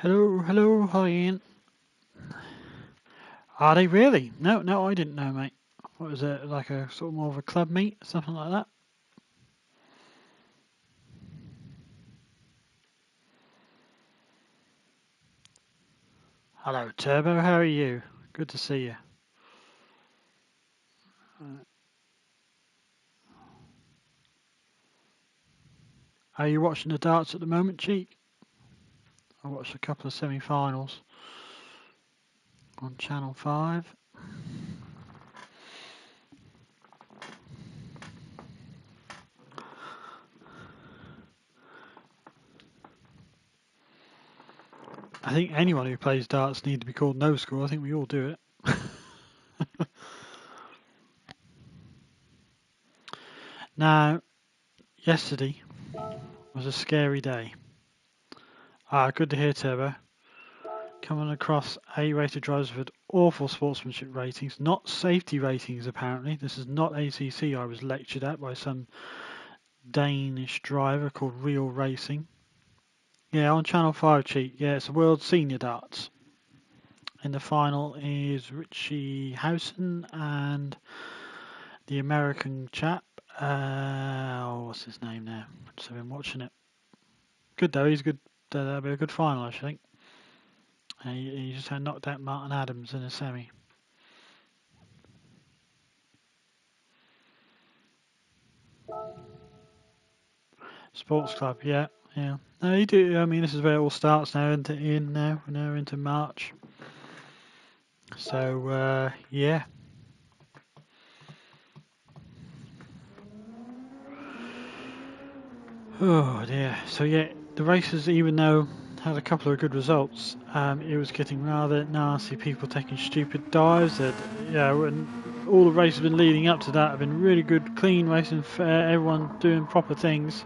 Hello, hello, hi Ian. Are they really? No, no, I didn't know, mate. What was it, like a sort of more of a club meet, something like that? Hello, Turbo, how are you? Good to see you. Are you watching the darts at the moment, Cheek? I watched a couple of semi-finals on Channel 5. I think anyone who plays darts needs to be called no score. I think we all do it. Now, yesterday was a scary day. Good to hear, Turbo. Coming across A-rated drivers with awful sportsmanship ratings, not safety ratings apparently. This is not ACC I was lectured at by some Danish driver called Real Racing. Yeah, on Channel 5 cheat. Yeah, it's World Senior Darts. In the final is Richie Howson and the American chap. What's his name now? So I've been watching it. Good though, he's good. That'll be a good final, I think. He just had knocked out Martin Adams in a semi. Sports club, yeah, yeah. No, you do. I mean, this is where it all starts now. Now into March. So yeah. Oh dear. So yeah, the races, even though had a couple of good results, it was getting rather nasty. People taking stupid dives. That yeah, when all the races have been leading up to that have been really good, clean racing, fair. Everyone doing proper things.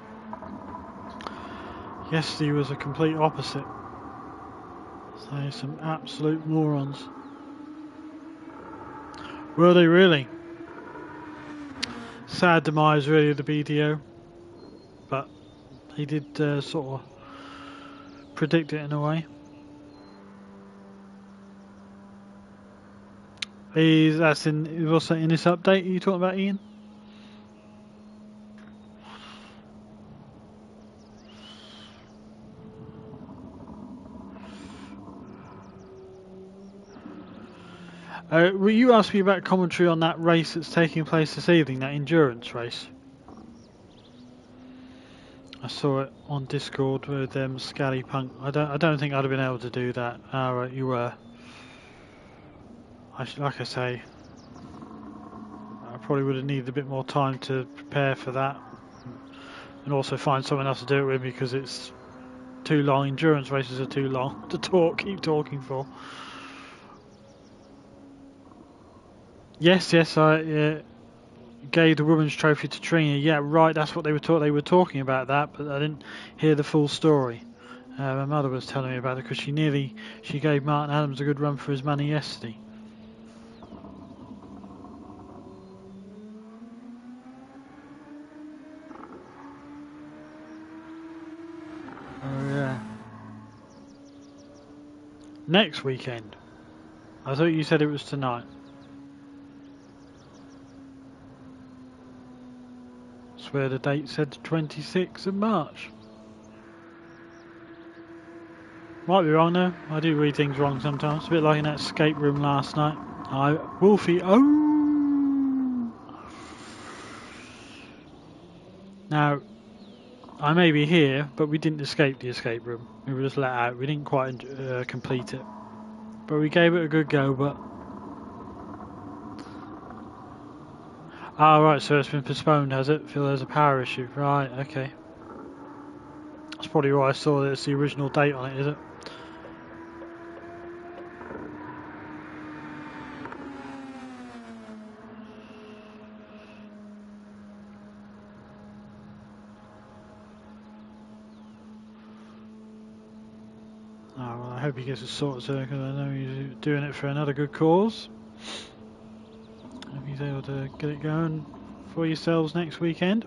Yesterday was a complete opposite. So some absolute morons. Were they really? Sad demise, really, of the BDO. But he did sort of predict it in a way. That's in also in this update. Are you talking about, Ian? Will you ask me about commentary on that race that's taking place this evening, that endurance race? I saw it on Discord with Scally Punk. I don't think I'd have been able to do that. Right, you were. Like I say, I probably would have needed a bit more time to prepare for that, and also find someone else to do it with because it's too long. Endurance races are too long to keep talking for. Yes, I gave the women's trophy to Trina. Yeah, right. That's what they were talking about that, but I didn't hear the full story. My mother was telling me about it because she gave Martin Adams a good run for his money yesterday. Oh yeah. Next weekend. I thought you said it was tonight. I swear the date said the 26th of March. Might be wrong though. I do read things wrong sometimes. A bit like in that escape room last night. Wolfie, oh! Now, I may be here, but we didn't escape the escape room. We were just let out. We didn't quite complete it. But we gave it a good go, but... right, so it's been postponed, has it? Feel there's a power issue. Right, okay. That's probably why I saw that it's the original date on it, is it? Oh, well, I hope he gets it sorted, sir, because I know he's doing it for another good cause. Hope he's able to get it going for yourselves next weekend.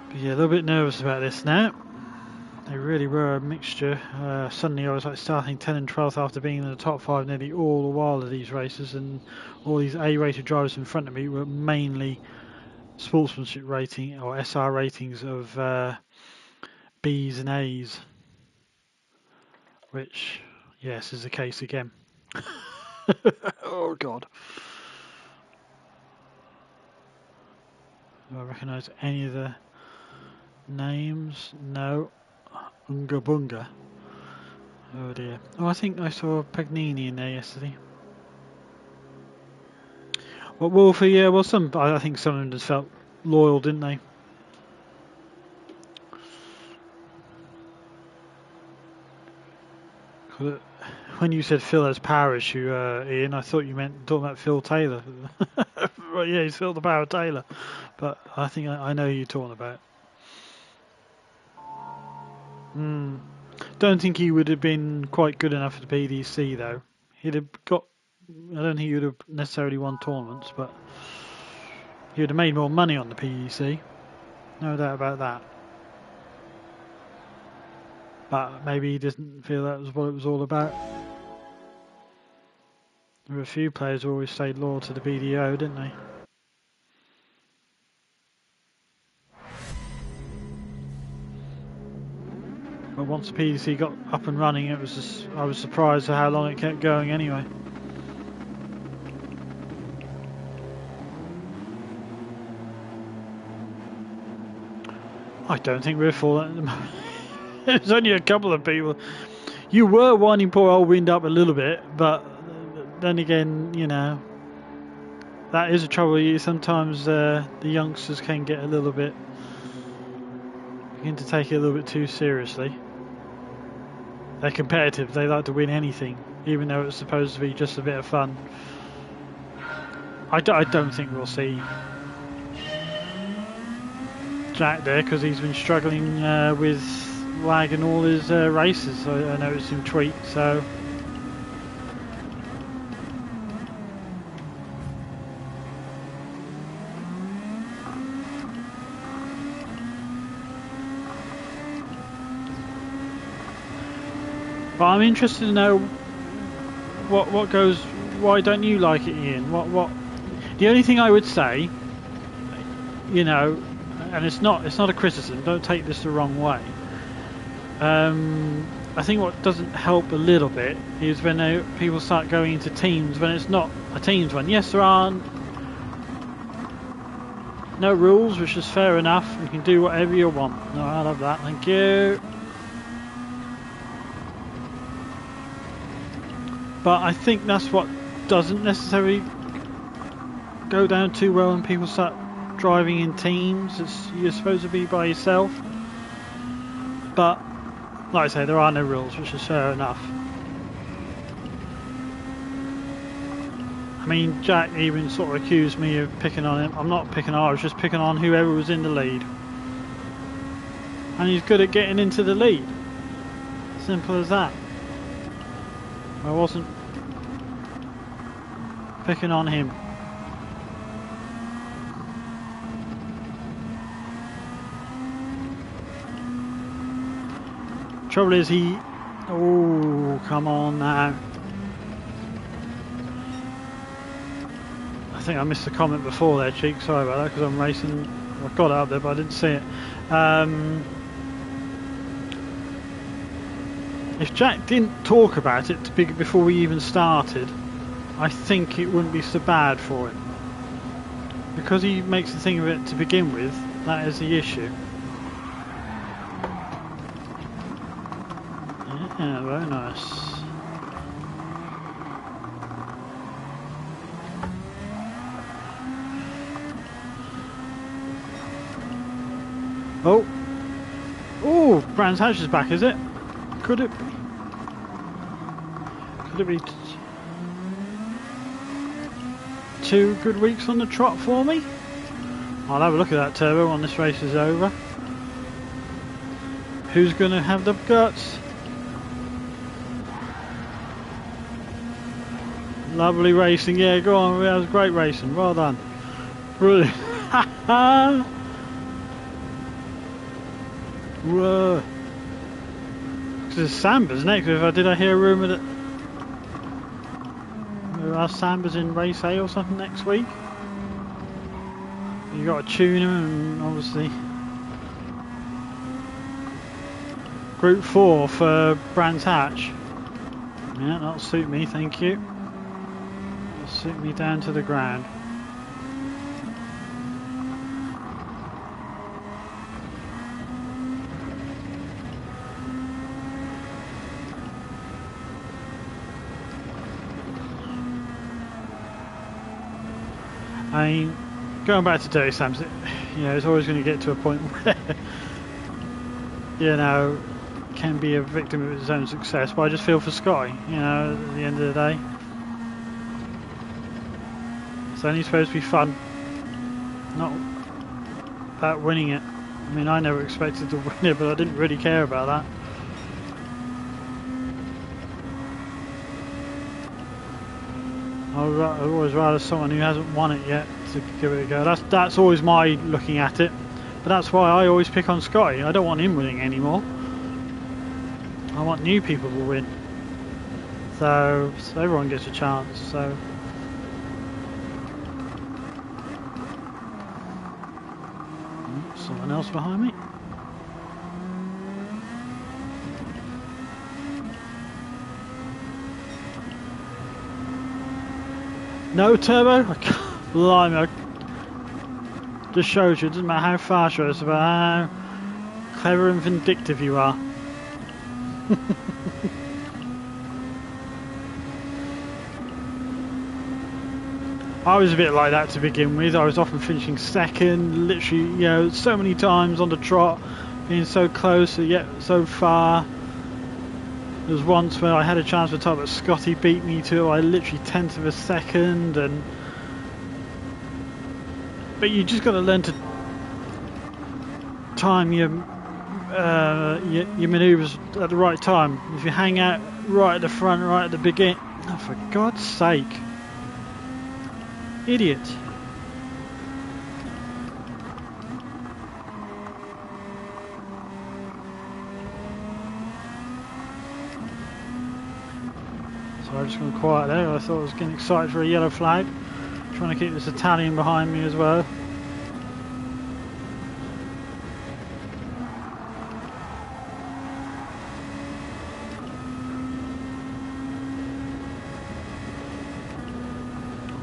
But yeah, a little bit nervous about this now. They really were a mixture. Suddenly I was like starting 10 and 12th after being in the top 5 nearly all the while of these races, and all these A-rated drivers in front of me were mainly sportsmanship rating or SR ratings of B's and A's, which, yes, is the case again. Oh God. Do I recognise any of the names? No. Unga Bunga. Oh dear. Oh, I think I saw Pagnini in there yesterday. Well, Wolfie, yeah, well, I think some of them just felt loyal, didn't they? When you said Phil has power issue, Ian, I thought you meant talking about Phil Taylor. Right, yeah, he's Phil the Power Taylor. But I think I know who you're talking about. Don't think he would have been quite good enough for the PDC though. He'd have got. I don't think he would have necessarily won tournaments, but he would have made more money on the PDC. No doubt about that. But maybe he didn't feel that was what it was all about. There were a few players who always stayed loyal to the BDO, didn't they? But once the PDC got up and running, it was just, I was surprised at how long it kept going anyway. I don't think we're full at the moment. There's only a couple of people. You were winding poor old Wind up a little bit, but then again, you know, that is a trouble. Sometimes the youngsters can get a little bit, begin to take it a little bit too seriously. They're competitive. They like to win anything, even though it's supposed to be just a bit of fun. I don't think we'll see Jack there because he's been struggling with lag in all his races. I noticed him tweet, so but I'm interested to know what goes. Why don't you like it, Ian? What? The only thing I would say, you know, and it's not a criticism. Don't take this the wrong way. I think what doesn't help a little bit is when people start going into teams when it's not a teams one. Yes, there are no rules, which is fair enough. You can do whatever you want. No, I love that. Thank you. But I think that's what doesn't necessarily go down too well when people start driving in teams. You're supposed to be by yourself. But like I say, there are no rules, which is fair enough. I mean, Jack even sort of accused me of picking on him. I'm not picking on, I was just picking on whoever was in the lead. And he's good at getting into the lead. Simple as that. I wasn't picking on him. Trouble is oh, come on now. I think I missed the comment before there, Cheek. Sorry about that, because I'm racing. I've got it up there, but I didn't see it. If Jack didn't talk about it before we even started, I think it wouldn't be so bad for him. Because he makes the thing of it to begin with, that is the issue. Yeah, very nice. Oh! Oh! Brands Hatch is back, is it? Could it be? Could it be 2 good weeks on the trot for me? I'll have a look at that turbo when this race is over. Who's going to have the guts? Lovely racing, yeah, go on, that was great racing, well done. Brilliant. Whoa. There's Sambas next. Did I hear a rumour that there are Sambas in race A or something next week? You got to tune them, and obviously Group 4 for Brands Hatch. Yeah, that'll suit me, thank you. That'll suit me down to the ground. I mean, going back to Dirty Sam's, you know, it's always going to get to a point where, you know, can be a victim of his own success, but I just feel for Scotty, you know, at the end of the day. It's only supposed to be fun, not about winning it. I mean, I never expected to win it, but I didn't really care about that. I'd always rather someone who hasn't won it yet to give it a go. That's always my looking at it, but that's why I always pick on Scotty. I don't want him winning anymore. I want new people to win, so everyone gets a chance. So someone else behind me. No turbo? I can't blimey. Just shows you, it doesn't matter how fast you are, it's about how clever and vindictive you are. I was a bit like that to begin with. I was often finishing second, literally, you know, so many times on the trot, being so close yet so far. There was once where I had a chance for top, but Scotty beat me to, I literally 1/10 of a second, but you just got to learn to time your manoeuvres at the right time. If you hang out right at the front, right at the beginning, oh, for God's sake. Idiot. So I just gone quiet there. I thought I was getting excited for a yellow flag. Trying to keep this Italian behind me as well.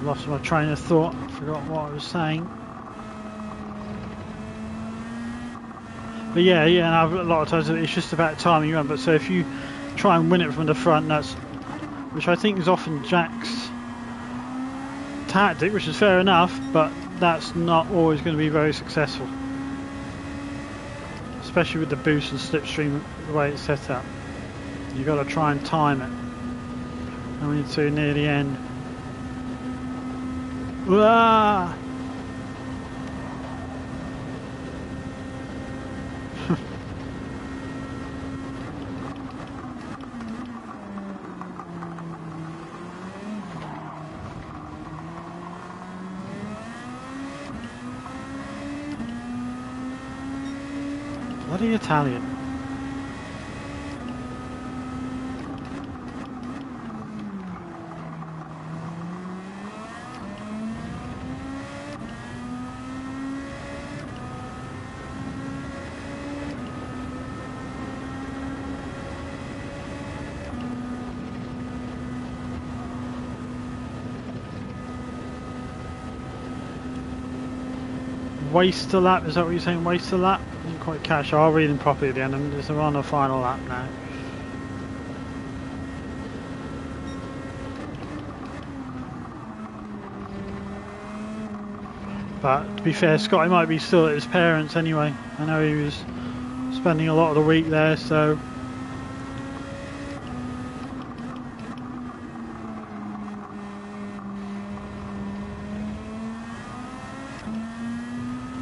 Lost my train of thought, forgot what I was saying. But yeah, and a lot of times it's just about timing you run. But so if you try and win it from the front, which I think is often Jack's tactic, which is fair enough, but that's not always going to be very successful. Especially with the boost and slipstream the way it's set up. You've got to try and time it. Coming to near the end. Wah! Bloody Italian. Waste a lap, is that what you're saying? Waste a lap? I didn't quite catch. I'll read them properly at the end. I'm just on the final lap now. But to be fair, Scotty might be still at his parents anyway. I know he was spending a lot of the week there, so.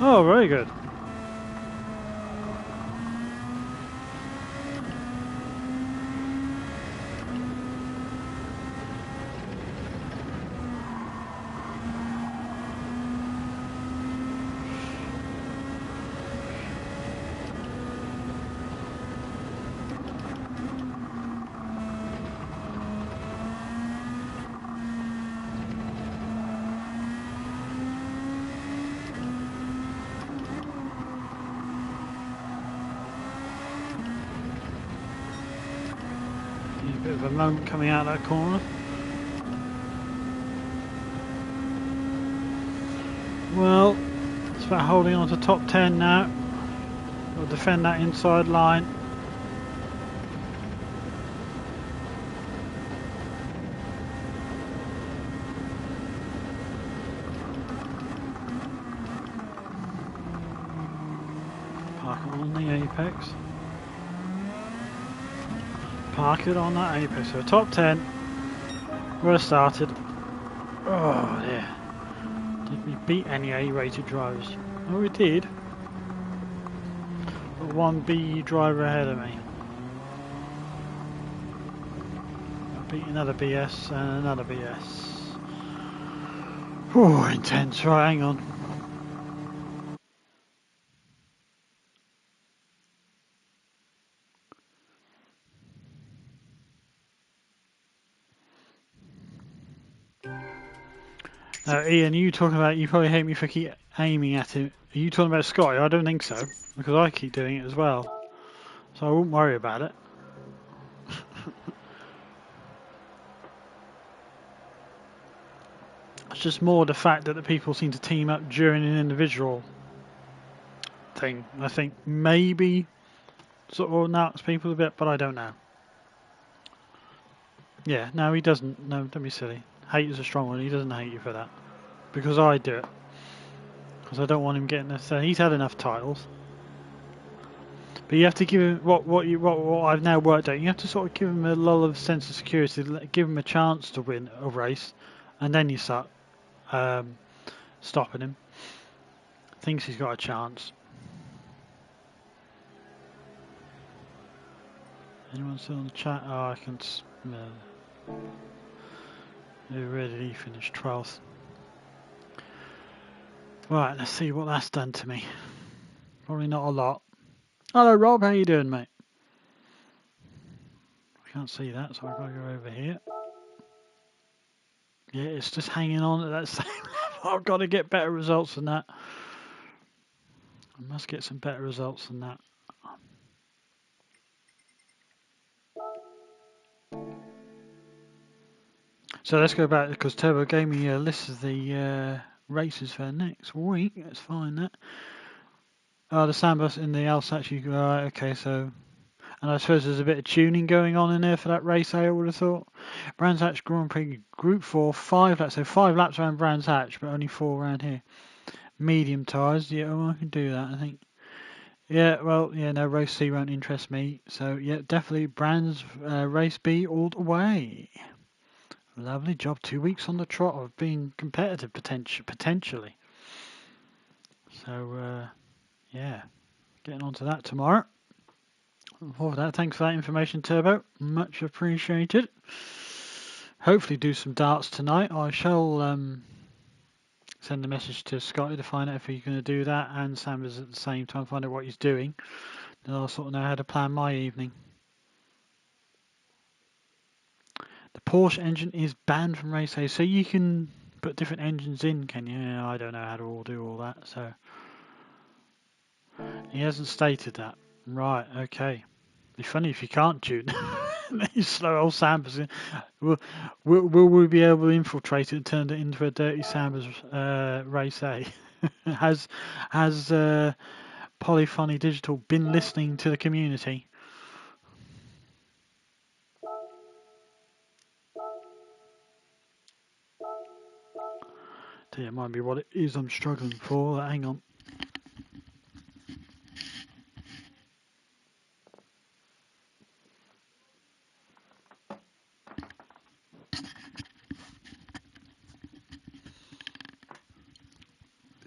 Oh, very good. Bit of a moment coming out of that corner. Well, it's about holding on to top 10 now. We'll defend that inside line. Park it on the apex. Park it on that apex. So top 10. We're started. Oh dear. Did we beat any A-rated drivers? Oh, we did. But one B driver ahead of me. I beat another BS and another BS. Oh, intense. Right, hang on. Ian, you talking about, you probably hate me for keep aiming at him. Are you talking about Scotty? I don't think so, because I keep doing it as well. So I won't worry about it. It's just more the fact that the people seem to team up during an individual thing. I think maybe sort of knocks people a bit, but I don't know. Yeah, no, he doesn't. No, don't be silly. Hate is a strong one. He doesn't hate you for that. Because I do it. Because I don't want him getting this. He's had enough titles. But you have to give him what I've now worked out. You have to sort of give him a lull of sense of security, give him a chance to win a race, and then you start stopping him. Thinks he's got a chance. Anyone still on the chat? Oh, I can smell. Where did he finish? 12th. Right, let's see what that's done to me. Probably not a lot. Hello, Rob. How you doing, mate? I can't see that, so I've got to go over here. Yeah, it's just hanging on at that same level. I've got to get better results than that. I must get some better results than that. So let's go back, because Turbo gave me a list of the races for next week. Let's find that. Oh, the Sambus in the Alsace. Right, okay, so... And I suppose there's a bit of tuning going on in there for that race, I would have thought. Brands Hatch Grand Prix Group 4, 5 laps. So 5 laps around Brands Hatch, but only 4 around here. Medium tyres. Yeah, well, I can do that, I think. Yeah, well, yeah, no, race C won't interest me. So, yeah, definitely Brands race B all the way. Lovely job. 2 weeks on the trot of being competitive, potentially. So, yeah, getting on to that tomorrow. For that, thanks for that information, Turbo. Much appreciated. Hopefully do some darts tonight. I shall send a message to Scotty to find out if he's going to do that, and Sam is at the same time, find out what he's doing. Then I'll sort of know how to plan my evening. The Porsche engine is banned from race A, so you can put different engines in, can you? Yeah, I don't know how to do all that, so he hasn't stated that. Right, okay. Be funny if you can't tune. These slow old Sambas. Will we be able to infiltrate it and turn it into a dirty Sambas race A? has Polyphony Digital been listening to the community? It might be what it is I'm struggling for. Hang on.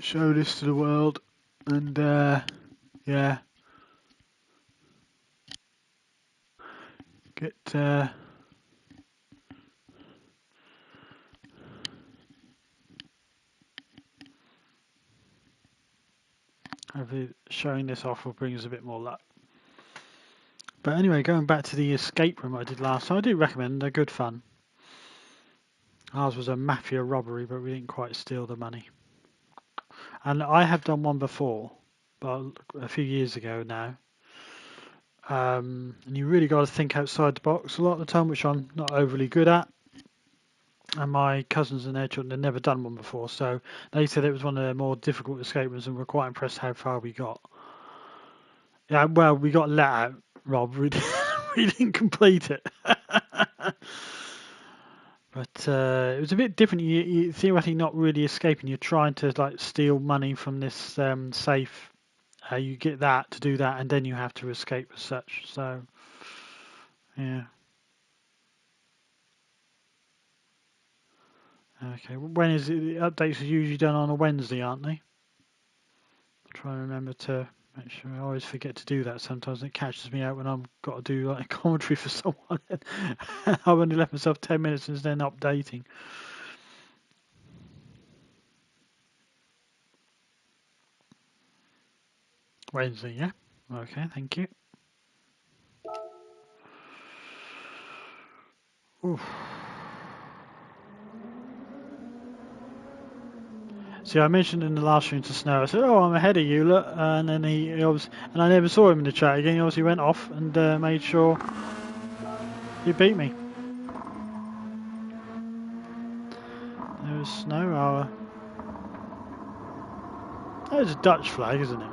Show this to the world, and yeah, get hopefully showing this off will bring us a bit more luck. But anyway, going back to the escape room I did last time, I do recommend. They're good fun. Ours was a mafia robbery, but we didn't quite steal the money. And I have done one before, but a few years ago now. And you really got to think outside the box a lot of the time, which I'm not overly good at. And my cousins and their children had never done one before, so they said it was one of their more difficult escape rooms, and were quite impressed how far we got. Yeah, well, we got let out, Rob. We didn't complete it. But it was a bit different. You theoretically not really escaping. You're trying to like steal money from this safe. You get that to do that, and then you have to escape as such. So, yeah. Okay. When is it? The updates are usually done on a Wednesday, aren't they? I'm trying to remember to make sure. I always forget to do that sometimes. It catches me out when I've got to do like a commentary for someone. I've only left myself 10 minutes and then updating. Wednesday, yeah? Okay, thank you. Oof. See, I mentioned in the last stream to Snow, I said, "Oh, I'm ahead of you, look," and then he obviously, and I never saw him in the chat again. He obviously went off and made sure he beat me. There was Snow. That was a Dutch flag, isn't it?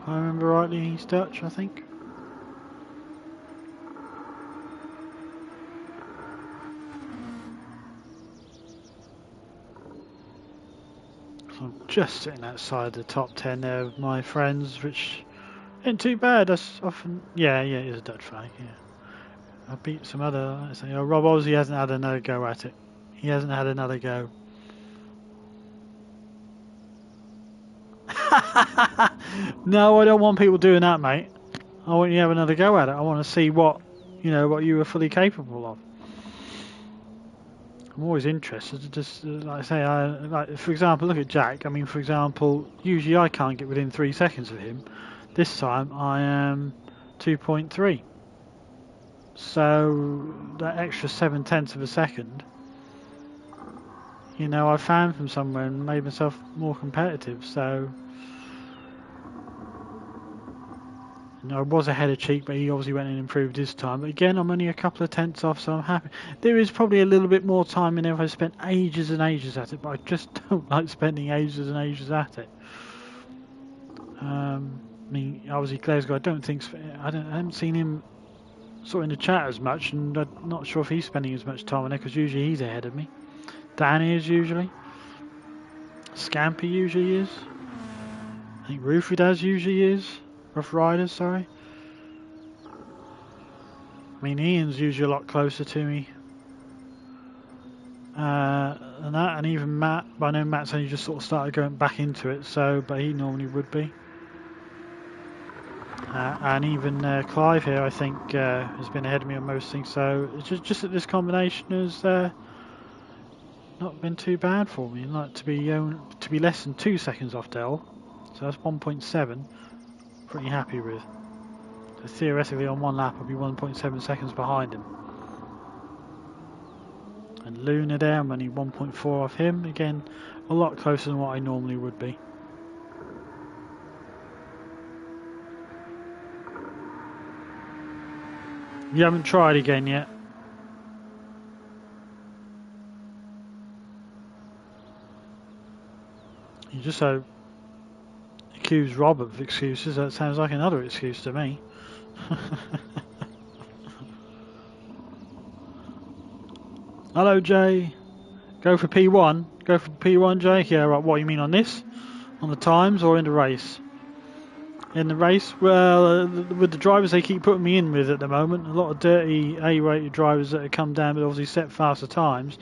If I remember rightly, he's Dutch, I think. So I'm just sitting outside the top 10 there with my friends, which ain't too bad. That's often, yeah, it is a Dutch flag. Yeah, I beat some other. I say, Rob obviously hasn't had another go at it. He hasn't had another go. No, I don't want people doing that, mate. I want you to have another go at it. I want to see what you were fully capable of. I'm always interested. Just like I say, like for example, look at Jack. I mean, for example, usually I can't get within 3 seconds of him. This time I am 2.3. So that extra 7/10 of a second, I found from somewhere and made myself more competitive. So. I was ahead of Cheek, but he obviously went and improved his time. But again, I'm only a couple of tenths off, so I'm happy. There is probably a little bit more time in there if I spent ages and ages at it, but I just don't like spending ages and ages at it. I mean, obviously Glasgow, I haven't seen him sort of in the chat as much, and I'm not sure if he's spending as much time on it, because usually he's ahead of me. Danny is usually. Scampy usually is. I think Roofy Daz usually is. Rough Riders, sorry. I mean, Ian's usually a lot closer to me than that, and even Matt. But I know Matt's only just sort of started going back into it, but he normally would be. And even Clive here, I think, has been ahead of me on most things. So it's just that this combination has not been too bad for me. Like to be less than 2 seconds off Dell, so that's 1.7. Pretty happy with. So theoretically, on one lap, I'll be 1.7 seconds behind him. And Luna there, I'm only 1.4 off him. Again, a lot closer than what I normally would be. You haven't tried again yet? You just so accuse Rob of excuses. That sounds like another excuse to me. Hello, Jay. Go for P1. Go for P1, Jay. Yeah, right. What you mean on this? On the times or in the race? In the race, well, with the drivers they keep putting me in with at the moment, a lot of dirty A-rated drivers that have come down, but obviously set faster times.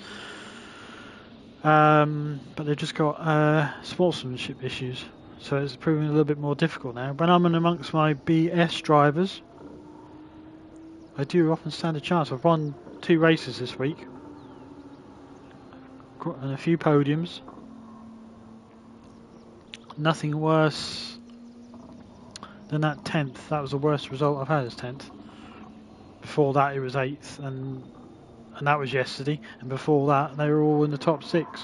But they've just got sportsmanship issues, so it's proving a little bit more difficult now. When I'm in amongst my BS drivers, I do often stand a chance. I've won 2 races this week and a few podiums. Nothing worse than that 10th. That was the worst result I've had as 10th. Before that it was 8th, and that was yesterday. And before that they were all in the top 6.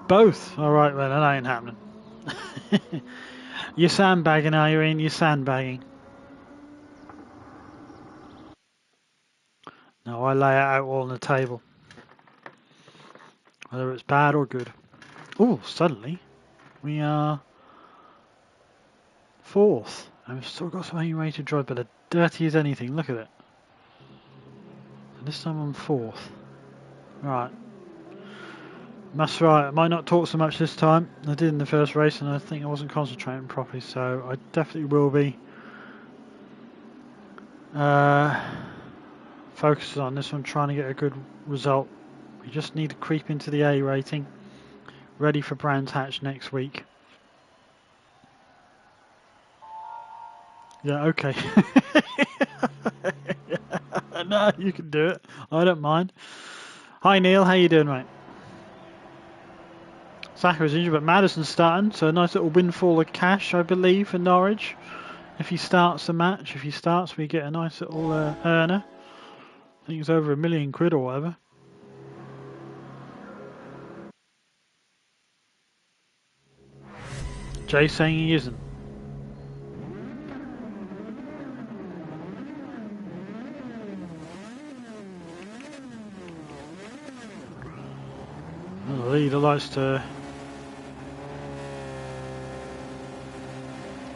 Both. All right, well that ain't happening. You're sandbagging, are you, Ian? You're sandbagging. No, I lay it out all on the table. Whether it's bad or good. Oh, suddenly we are 4th. And we've still got some A-rated drive, but they're dirty as anything. Look at it. And this time I'm 4th. Right. That's right. I might not talk so much this time. I did in the first race, and I think I wasn't concentrating properly, so I definitely will be focusing on this one, trying to get a good result. We just need to creep into the A rating. Ready for Brands Hatch next week. Yeah, okay. No, you can do it. I don't mind. Hi Neil, how you doing, mate? Saka's injured, but Madison's starting, so a nice little windfall of cash, I believe, for Norwich. If he starts the match, if he starts, we get a nice little earner. I think it's over £1 million or whatever. Jay's saying he isn't. Well, the leader likes to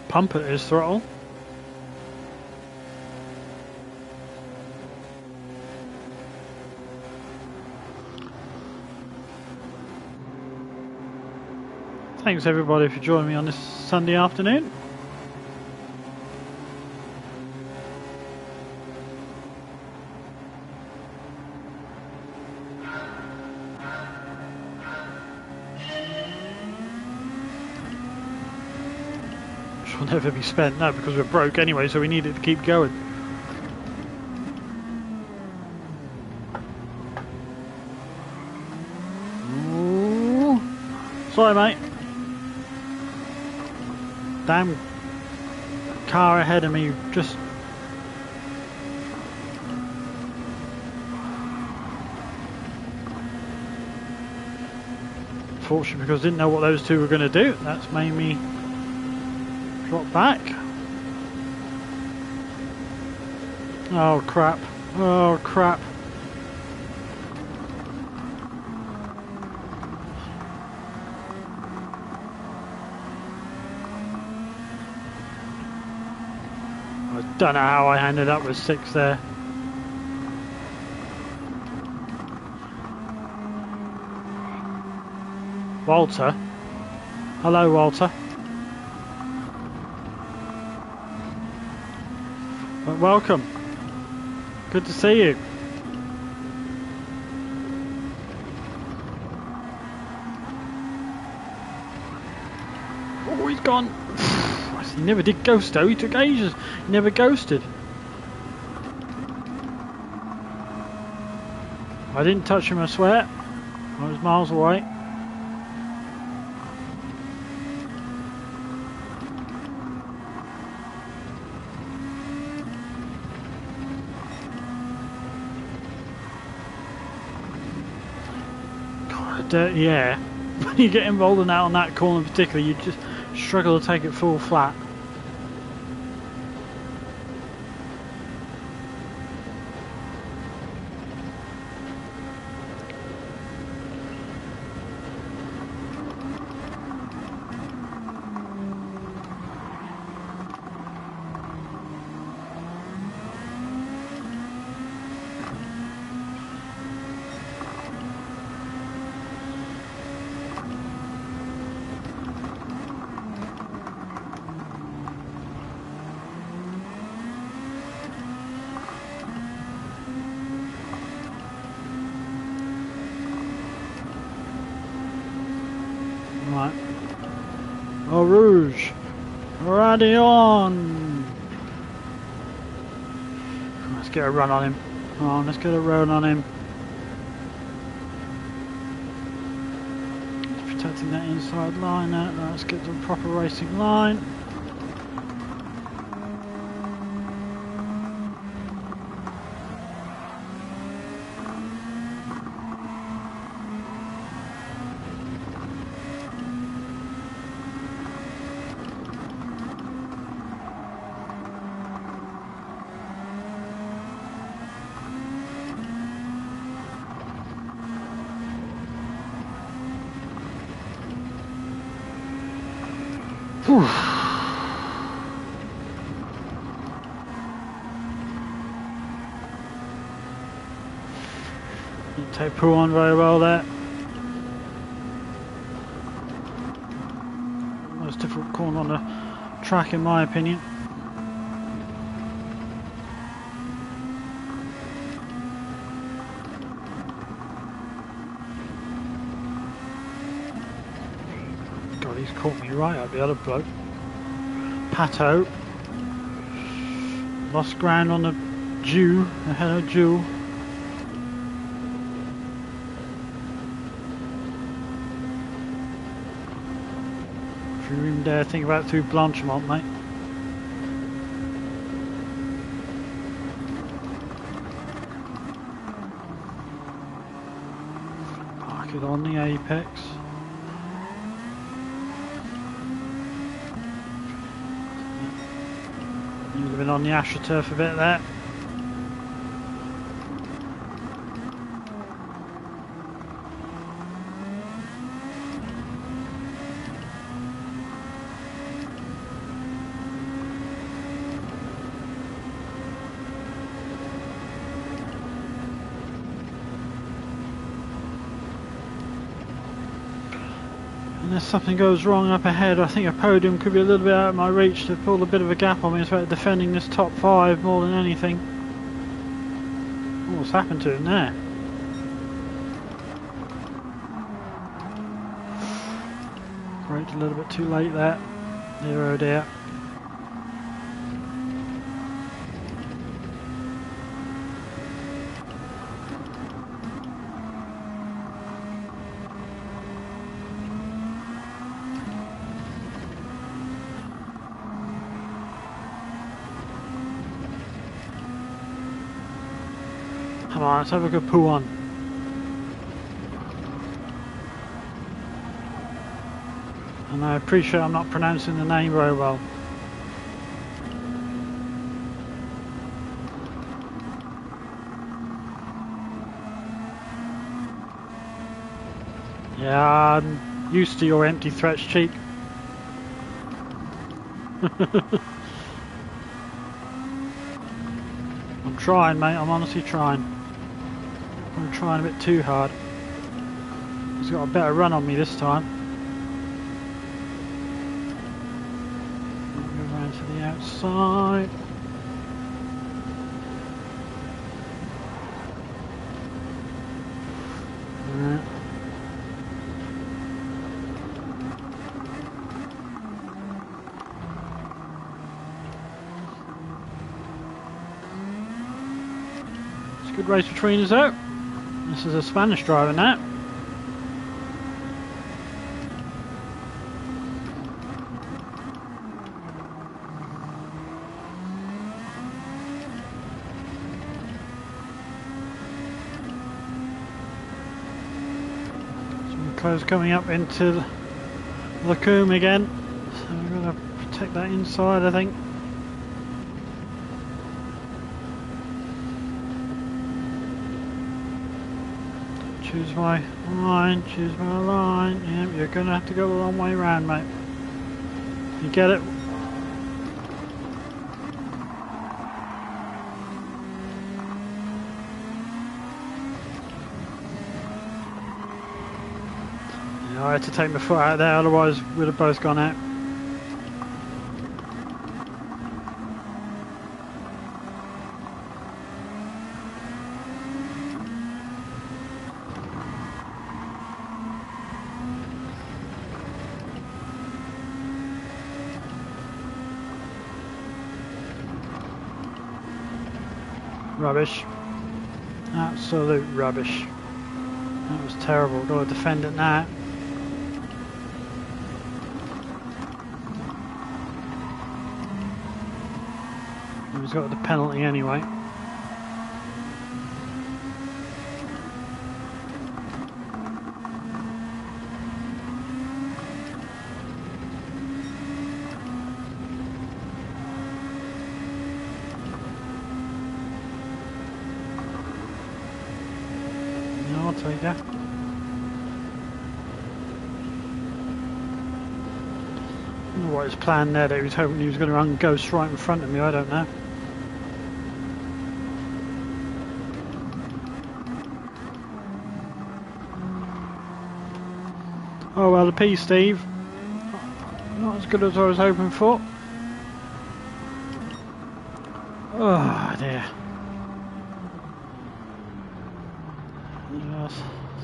pump at his throttle. Thanks everybody for joining me on this Sunday afternoon. Which will never be spent, no, because we're broke anyway, so we need it to keep going. Ooh. Sorry mate. Damn car ahead of me just fortunately, because I didn't know what those two were going to do. That's made me drop back. Oh crap. Oh crap. I don't know how I ended up with 6 there. Walter. Hello, Walter. Well, welcome. Good to see you. Oh, he's gone. He never did ghost though. He took ages. He never ghosted. I didn't touch him, I swear. I was miles away. God, yeah. When you get involved in that on that corner in particular, you just struggle to take it full flat. Right. Oh, Rouge. Ready on. Let's get a run on him. Come on, let's get a run on him. Protecting that inside line now. Let's get to the proper racing line. Whew. Didn't take Pooh on very well there. Most difficult corner on the track in my opinion. God, he's caught me right up the other bloke. Pato. Lost ground on the Jew, ahead of Jew. If you even dare think about through Blanchemont, mate. Park it on the apex. You've been on the AstroTurf a bit there. Unless something goes wrong up ahead, I think a podium could be a little bit out of my reach to pull a bit of a gap on me. It's about defending this top 5 more than anything. Oh, what's happened to him there? Braked a little bit too late there. Dear oh dear. Come on, let's have a good Pooh on. And I appreciate I'm not pronouncing the name very well. Yeah, I'm used to your empty threats, cheek. I'm trying, mate, I'm honestly trying. I'm trying a bit too hard. He's got a better run on me this time. Go around to the outside. It's a good race between us out. This is a Spanish driver now. Some cars coming up into the Coombe again, so we've got to protect that inside, I think. Choose my line, choose my line. Yeah, you're going to have to go the wrong way around, mate. You get it? Yeah, I had to take my foot out there, otherwise we'd have both gone out. Rubbish. Absolute rubbish. That was terrible. Got to defend it now. He's got the penalty anyway. No, I'll take that. what his plan there, that he was hoping he was going to run ghost right in front of me, I don't know. Oh well, the P, Steve. Not as good as I was hoping for. Oh dear.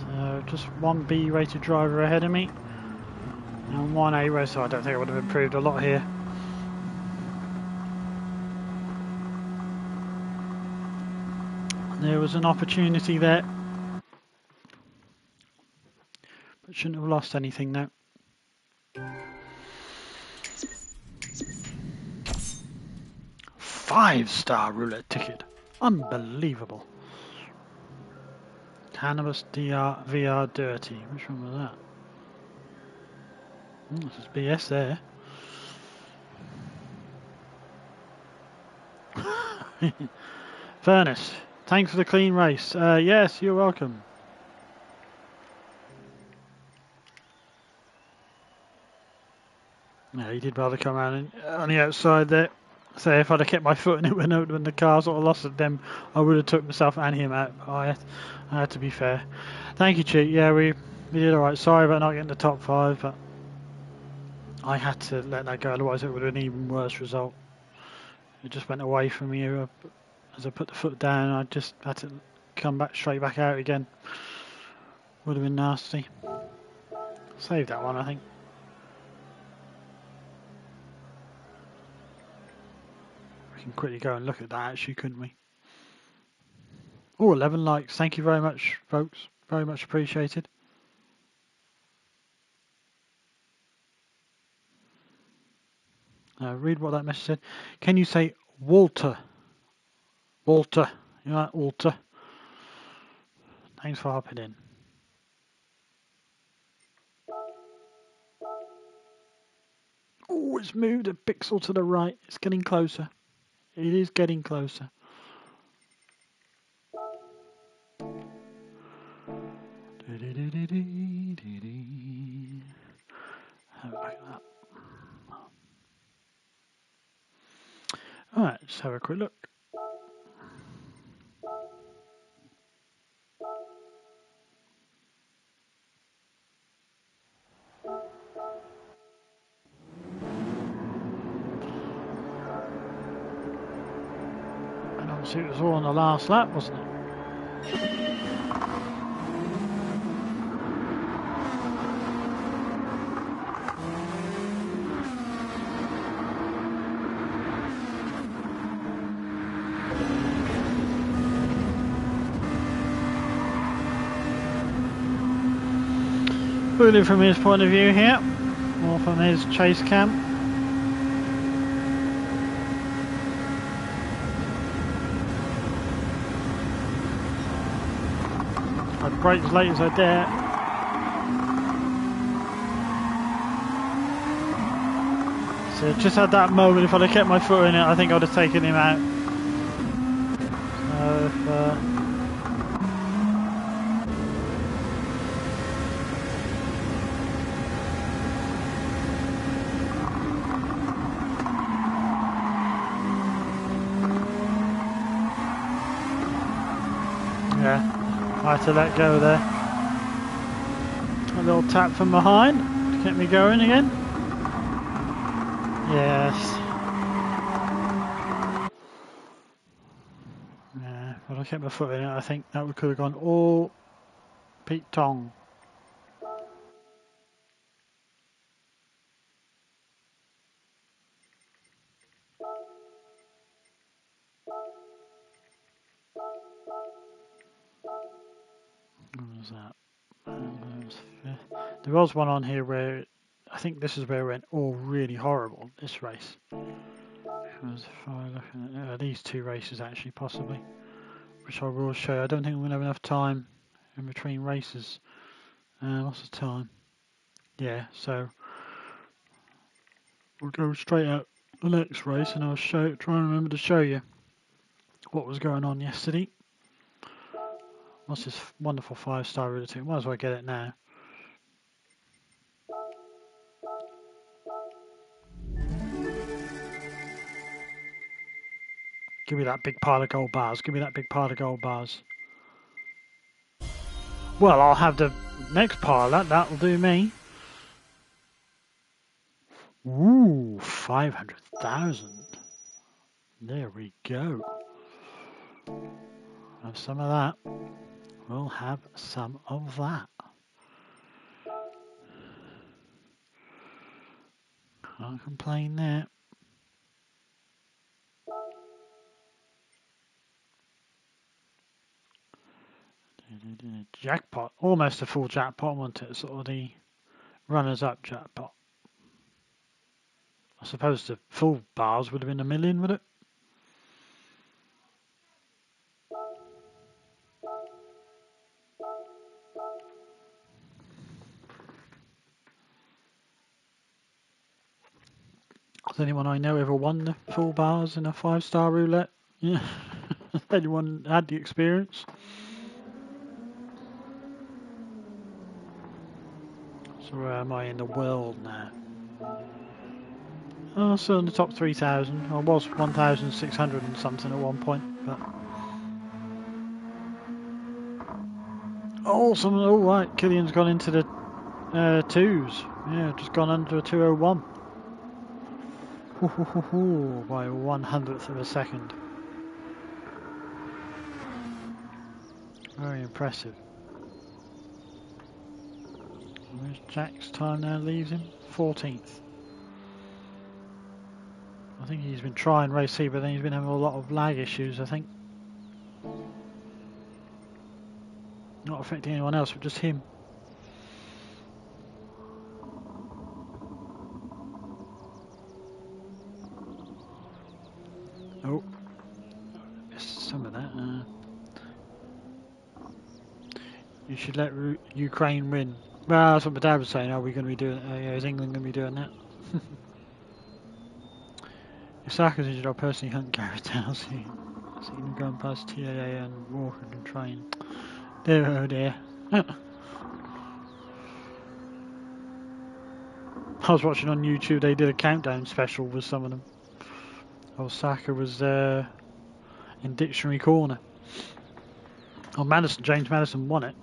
So just one B rated driver ahead of me. And one A rated, so I don't think I would have improved a lot here. There was an opportunity there. But shouldn't have lost anything now. Five-star roulette ticket. Unbelievable. Cannabis DR VR Dirty. Which one was that? Oh, this is BS there. Furnace. Thanks for the clean race. Yes, you're welcome. Yeah, he did rather come around on the outside there. So if I'd have kept my foot in it when the car sort of lost it, then I would have took myself and him out. I had to be fair. Thank you, Cheat. Yeah, we did alright. Sorry about not getting the top 5, but I had to let that go, otherwise it would have been an even worse result. It just went away from me as I put the foot down. I just had to come back straight back out again. Would have been nasty. Save that one, I think. We can quickly go and look at that actually, couldn't we? Oh, 11 likes. Thank you very much, folks. Very much appreciated. Read what that message said. Can you say Walter? Walter. You like Walter? Thanks for hopping in. Oh, it's moved a pixel to the right. It's getting closer. It is getting closer. Have a look at that. Alright, let's have a quick look. And obviously it was all on the last lap, wasn't it? Fully from his point of view here, or from his chase cam. I'd brake as late as I dare. So just had that moment, if I'd have kept my foot in it, I think I'd have taken him out. So if, I had to let go there. A little tap from behind to get me going again. Yes. Yeah, if I kept my foot in it, I think that could have gone all Pete Tong. What was that? There was one on here where I think this is where it went all really horrible, this race. Because if I look at these two races actually, possibly, which I will show you. I don't think I'm going to have enough time in between races. What's the time? Yeah, so we'll go straight out the next race and I'll try and remember to show you what was going on yesterday. What's this wonderful 5-star routine? Might as well get it now. Give me that big pile of gold bars. Give me that big pile of gold bars. Well, I'll have the next pile. That'll do me. Ooh, 500,000. There we go. Have some of that. We'll have some of that. Can't complain there. Jackpot. Almost a full jackpot, wasn't it? Sort of the runners-up jackpot. I suppose the full bars would have been $1 million, would it? Has anyone I know ever won the full bars in a 5-star roulette? Yeah. Anyone had the experience? So where am I in the world now? Oh, still in the top 3,000. I was 1,600 and something at one point, but... Oh, right, Killian's gone into the twos. Yeah, just gone under a 201. By 1/100th of a second. Very impressive. Where's Jack's time now leaves him? 14th. I think he's been trying race C, but then he's been having a lot of lag issues, I think. Not affecting anyone else, but just him. Oh, missed some of that. You should let Ukraine win. Well, that's what my dad was saying. Are we going to be doing? Yeah, is England going to be doing that? If Saka's injured, I'll personally hunt Gareth down. See him going past TAA and Walker can train. There, oh dear. I was watching on YouTube. They did a countdown special with some of them. Osaka was in Dictionary Corner. Oh, James Madison won it.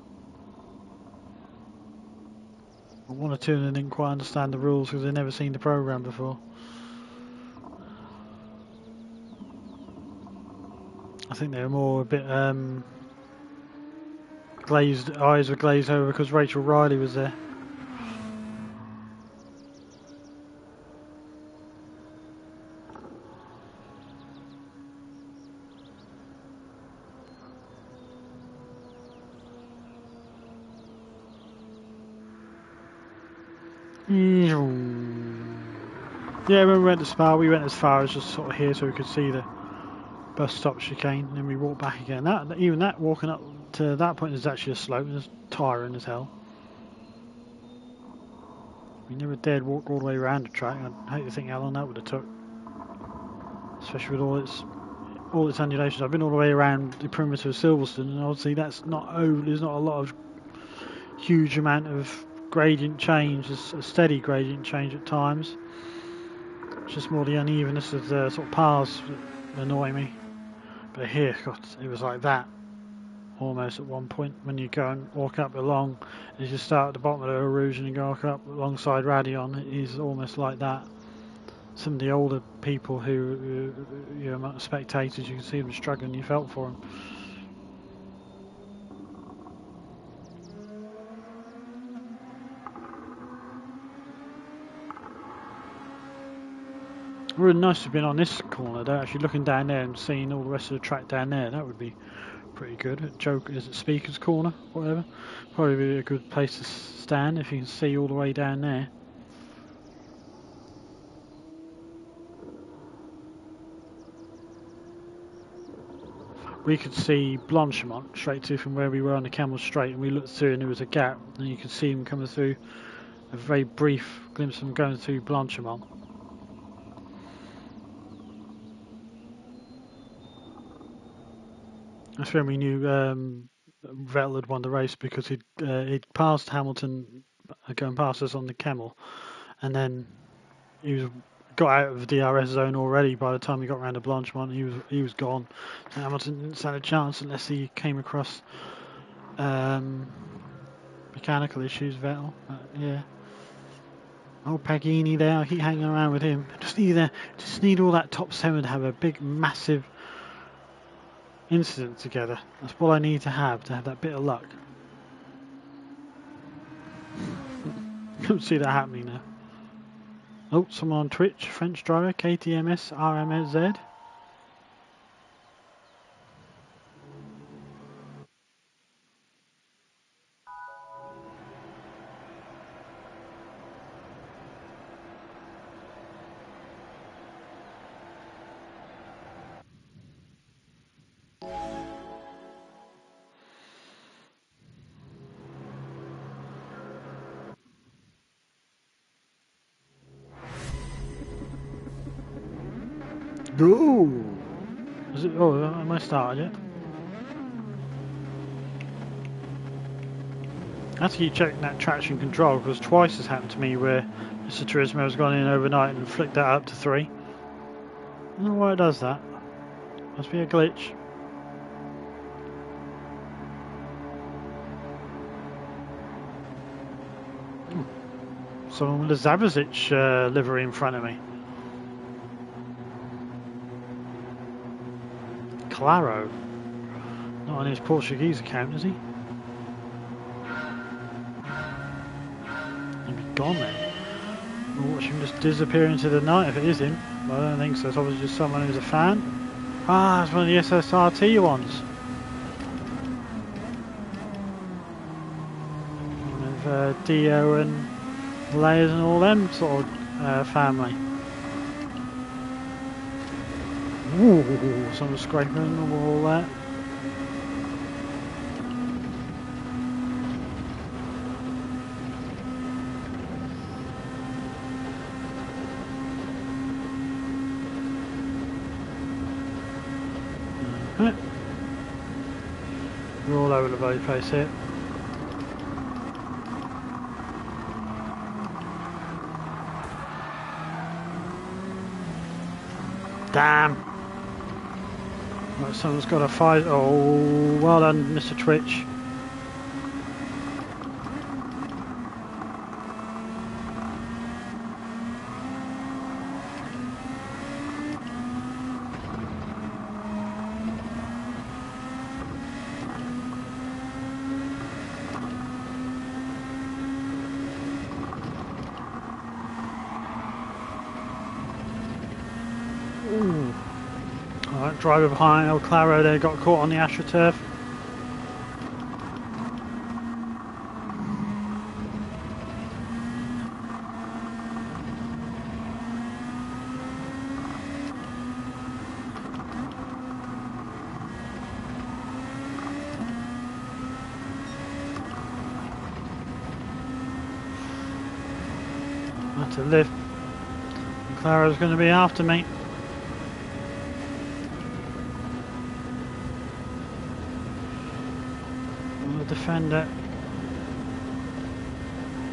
But one or two of them didn't quite understand the rules because they'd never seen the program before. I think they were more a bit glazed, eyes were glazed over because Rachel Riley was there. Yeah, when we went to Spa, we went as far as just sort of here so we could see the bus stop chicane, and then we walked back again. Even that walking up to that point is actually a slope. It's tiring as hell. We never dared walk all the way around the track. I hate to think how long that would have took, especially with all its undulations. I've been all the way around the perimeter of Silverstone, and obviously that's not over. There's not a lot of huge amount of gradient change. There's a steady gradient change at times. It's just more the unevenness of the sort of paths that annoy me. But here, God, it was like that almost at one point when you go and walk up along, as you start at the bottom of the Eau Rouge and you go up alongside Radion, it is almost like that. Some of the older people who you know, spectators, you can see them struggling. You felt for them. Really nice to have been on this corner though, actually looking down there and seeing all the rest of the track down there. That would be pretty good. Joke, is it Speaker's Corner, whatever? Probably be a good place to stand if you can see all the way down there. We could see Blanchimont straight through from where we were on the Camel Straight, and we looked through and there was a gap, and you could see him coming through. A very brief glimpse of him going through Blanchimont. That's when we knew Vettel had won the race, because he'd passed Hamilton going past us on the Camel, and then he was got out of the DRS zone already by the time he got around to Blanchimont. He was gone. So Hamilton didn't stand a chance unless he came across mechanical issues, Vettel. Yeah. Oh, Paghini there. I keep hanging around with him. Just need all that top 7 to have a big, massive incident together. That's all I need to have that bit of luck. Don't see that happening now. Oh, someone on Twitch. French driver, KTMS RMZ. Go! Is it? Oh, am I started yet? I have to keep checking that traction control because twice has happened to me where Mr. Turismo has gone in overnight and flicked that up to 3. I don't know why it does that. Must be a glitch. Someone with a Zabrzic livery in front of me. Claro. Not on his Portuguese account, is he? He'd be gone then. We'll watch him just disappear into the night if it is him. But I don't think so. It's obviously just someone who's a fan. Ah, it's one of the SSRT ones. One of Dio and Layers and all them sort of family. Ooh, someone scraping the wall there. We're all over the bloody place here. Damn! Right, someone's got a fight. Oh, well done, Mr. Twitch. Ooh. Alright, driver behind El Claro there got caught on the AstroTurf. I have to live. El Claro's going to be after me. Defend it.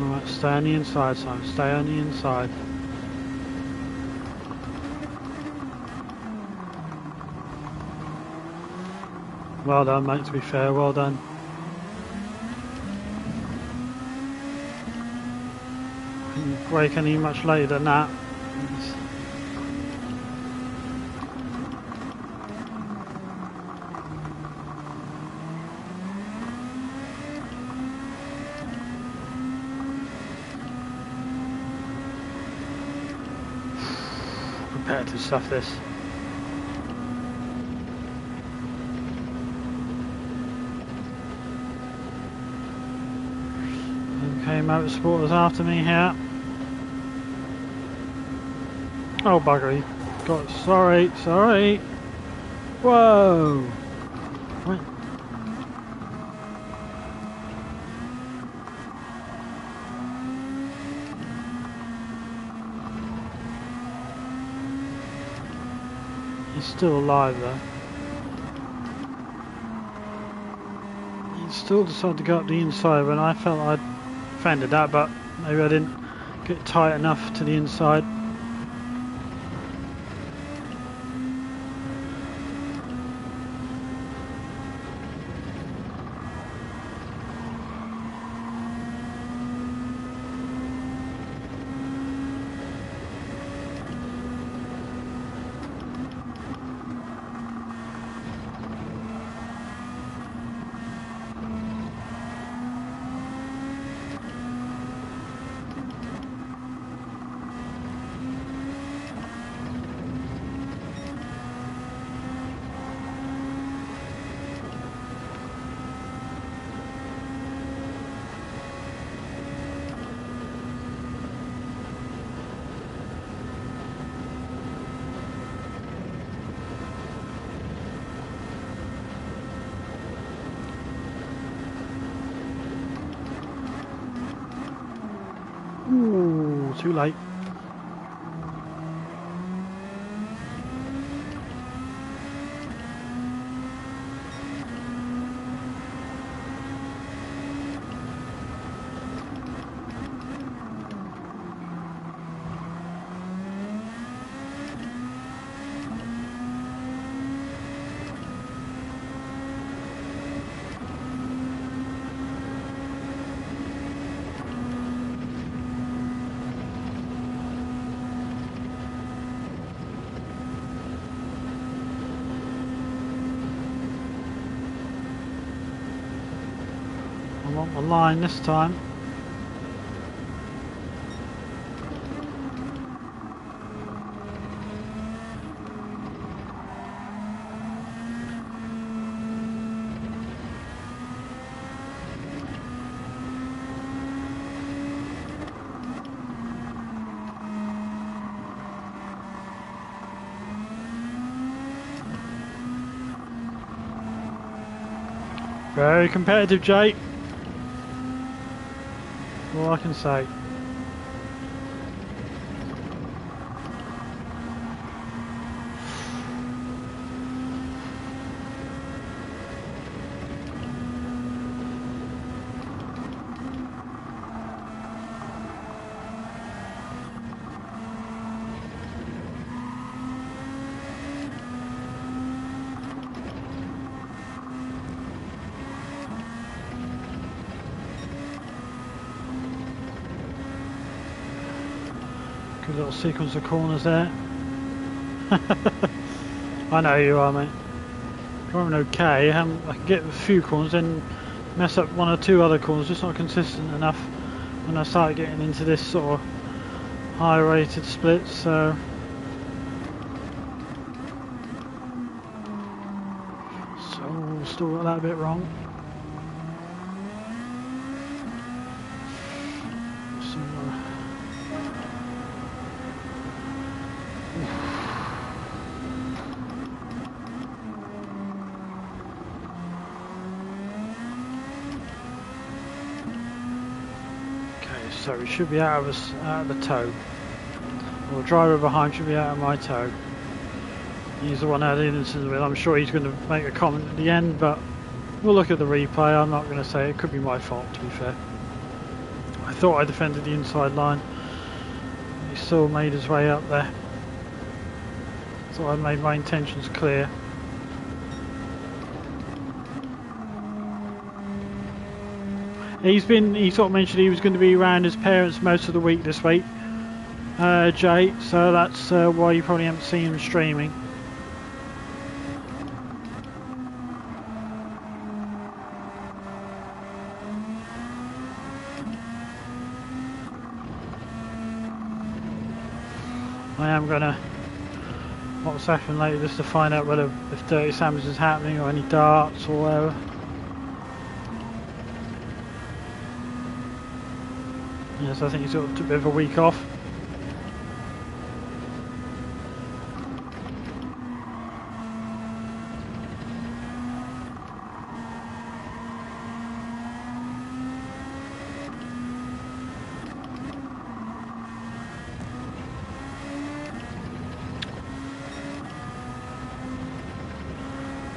Alright, stay on the inside, Simon. Stay on the inside. Well done, mate, to be fair. Well done. Couldn't break any much later than that. Competitive stuff, this. Okay, Motorsport is after me here. Oh bugger, he got sorry. Whoa! What? He's still alive though. He still decided to go up the inside when I felt I'd fended that, but maybe I didn't get tight enough to the inside. too late. I'm on the line this time. Very competitive, Jay. All I can say. Good little sequence of corners there. I know you are, mate. Driving okay. I can get a few corners, then mess up one or two other corners. Just not consistent enough when I start getting into this sort of high-rated splits. So still got that bit wrong. So we should be out of the toe. Or the driver behind should be out of my toe. He's the one heading into the wheel. I'm sure he's going to make a comment at the end, but we'll look at the replay. I'm not going to say it could be my fault, to be fair. I thought I defended the inside line. He still made his way up there. So I made my intentions clear. He sort of mentioned he was going to be around his parents most of the week this week, Jay, so that's why you probably haven't seen him streaming. I am going to WhatsApp him later just to find out whether if Dirty Sams is happening or any darts or whatever. Yes, I think he's got a bit of a week off.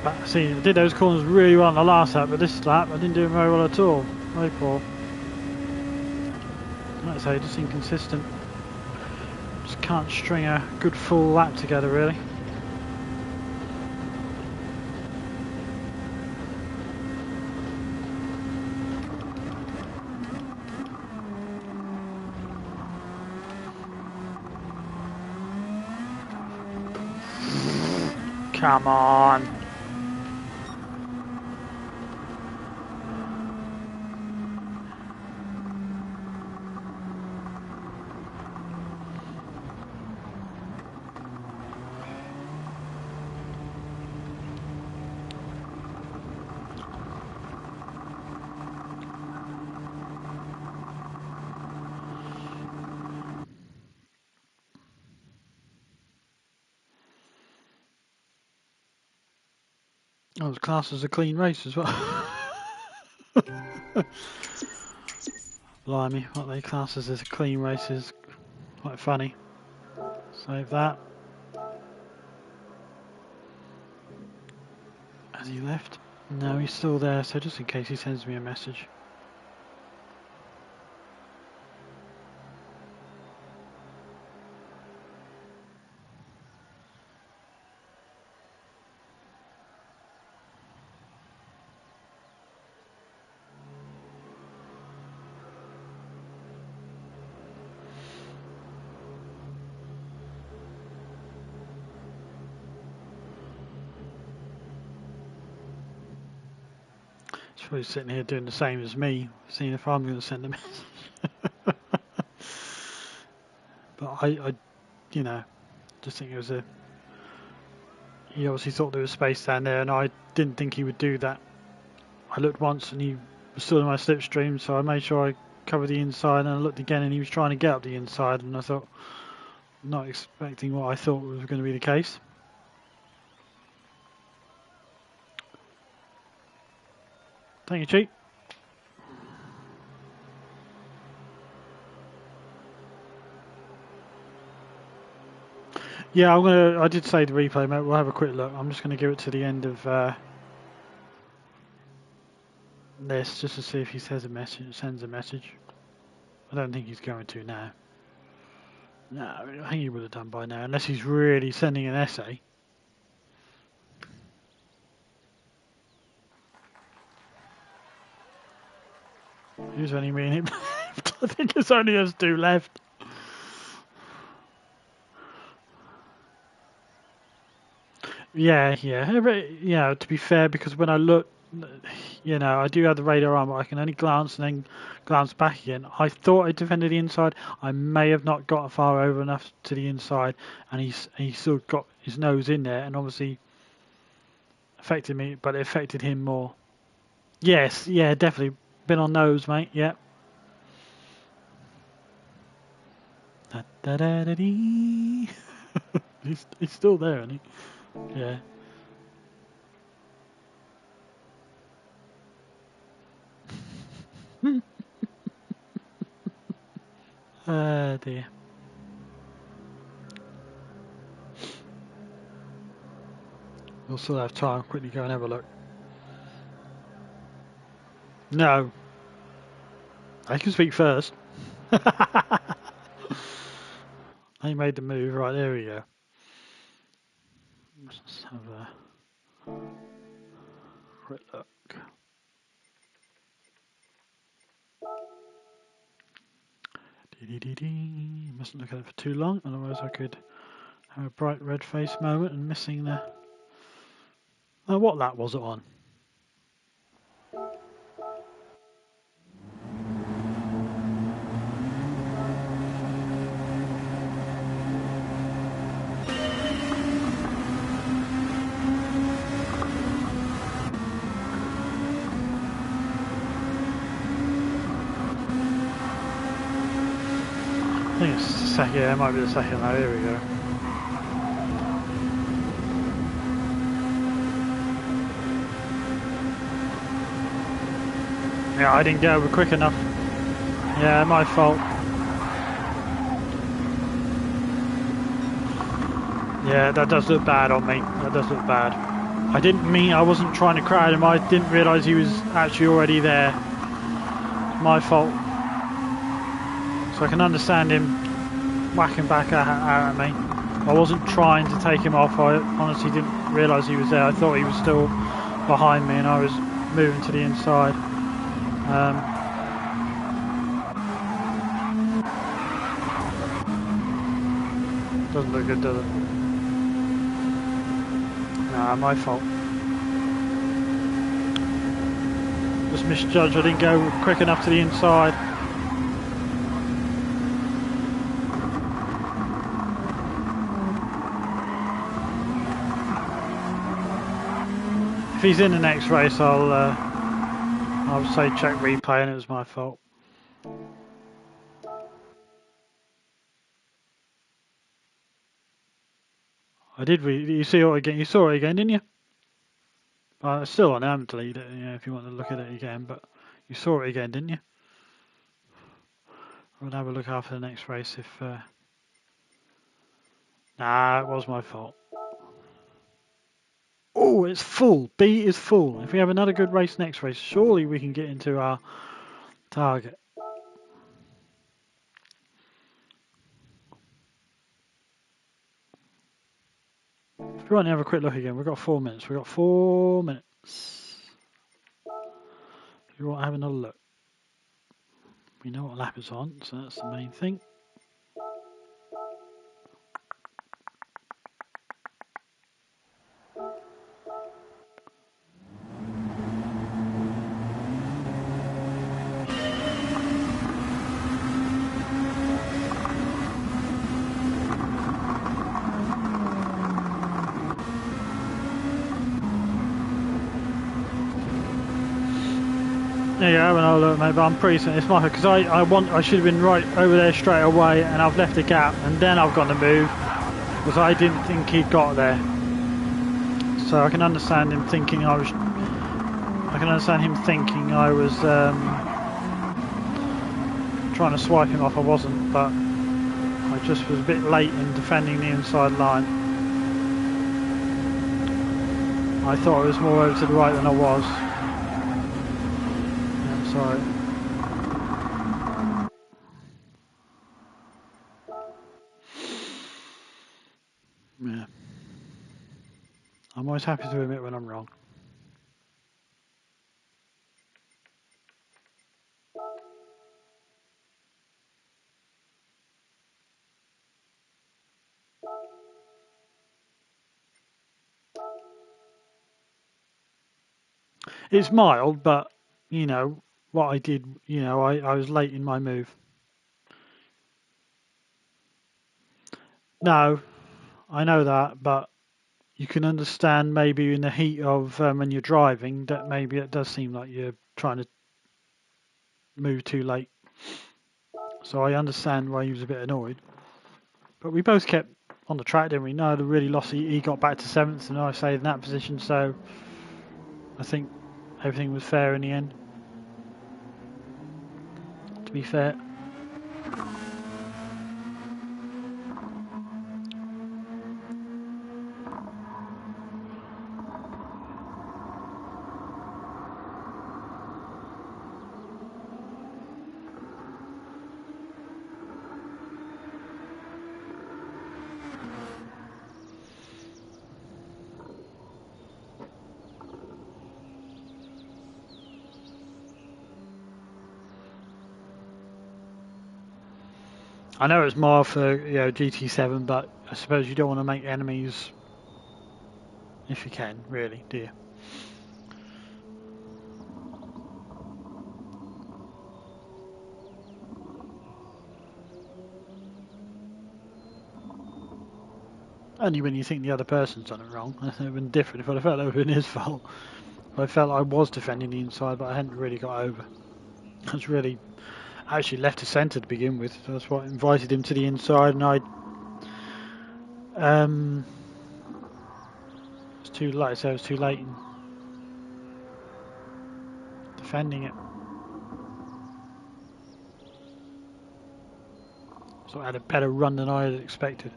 But see, I did those corners really well on the last lap, but this lap I didn't do very well at all. Very poor. Like I say, just inconsistent. Just can't string a good full lap together, really. Come on. Oh, it was classed as a clean race as well. Blimey, what they class as clean races. Quite funny. Save that. Has he left? No, he's still there, so just in case he sends me a message. He's probably sitting here doing the same as me, seeing if I'm going to send a message. But I, you know, just think it was a... He obviously thought there was space down there, and I didn't think he would do that. I looked once and he was still in my slipstream, so I made sure I covered the inside, and I looked again and he was trying to get up the inside, and I thought, not expecting what I thought was going to be the case. Thank you, Cheat. Yeah, I did say the replay, mate. We'll have a quick look. I'm just going to give it to the end of this, just to see if he sends a message. I don't think he's going to now. No, I think he would have done by now, unless he's really sending an essay. Who's only me and him left? I think it's only us two left. Yeah. To be fair, because when I look, I do have the radar on, but I can only glance and then glance back again. I thought I defended the inside. I may have not got far over enough to the inside, and he still got his nose in there, and obviously affected me, but it affected him more. Yes, yeah, definitely been on nose, mate. Yeah. Da, da, da, da, dee. he's still there, isn't he? Yeah. Dear. We'll still have time. Quickly go and have a look. No. I can speak first. He made the move. Right, there we go. Let's have a quick look. Mustn't look at it for too long, otherwise I could have a bright red face moment and missing the... Oh, what lap was it on? I think it's the second, yeah, it might be the second lap, here we go. Yeah, I didn't get over quick enough. Yeah, my fault. Yeah, that does look bad on me. That does look bad. I wasn't trying to crowd him. I didn't realise he was actually already there. My fault. So I can understand him whacking back at me. I wasn't trying to take him off. I honestly didn't realise he was there. I thought he was still behind me and I was moving to the inside. Doesn't look good, does it? Nah, my fault. Just misjudged. I didn't go quick enough to the inside. If he's in the next race, I'll say check replay, and it was my fault. I did. You saw it again. You saw it again, didn't you? It's still on. I haven't deleted it. If you want to look at it again, but you saw it again, didn't you? We'll have a look after the next race if Nah, it was my fault. Oh, it's full. B is full. If we have another good race next race, surely we can get into our target. If you want to have a quick look again, we've got 4 minutes. We've got 4 minutes. If you want to have another look. We know what lap is on, so that's the main thing. There you go, have another look, mate, but I'm pretty certain it's my fault because I should have been right over there straight away, and I've left a gap, and then I've gone to move because I didn't think he'd got there. So I can understand him thinking I was trying to swipe him off. I wasn't, but I just was a bit late in defending the inside line. I thought I was more over to the right than I was. Yeah, sorry. Yeah. I'm always happy to admit when I'm wrong. It's mild, but, you know, what I did, you know, I was late in my move. No, I know that, but you can understand maybe in the heat of when you're driving that maybe it does seem like you're trying to move too late. So I understand why he was a bit annoyed. But we both kept on the track, didn't we? No, the really lost. He got back to 7th, and I stayed in that position. So I think everything was fair in the end. To be fair. I know it's more for GT7, but I suppose you don't want to make enemies if you can, really, do you? Only when you think the other person's done it wrong. It would have been different if I felt it would have been his fault. I felt I was defending the inside, but I hadn't really got over. I was really actually left to centre to begin with. So that's what invited him to the inside, and I was too late. So I was too late in defending it. So I had a better run than I had expected.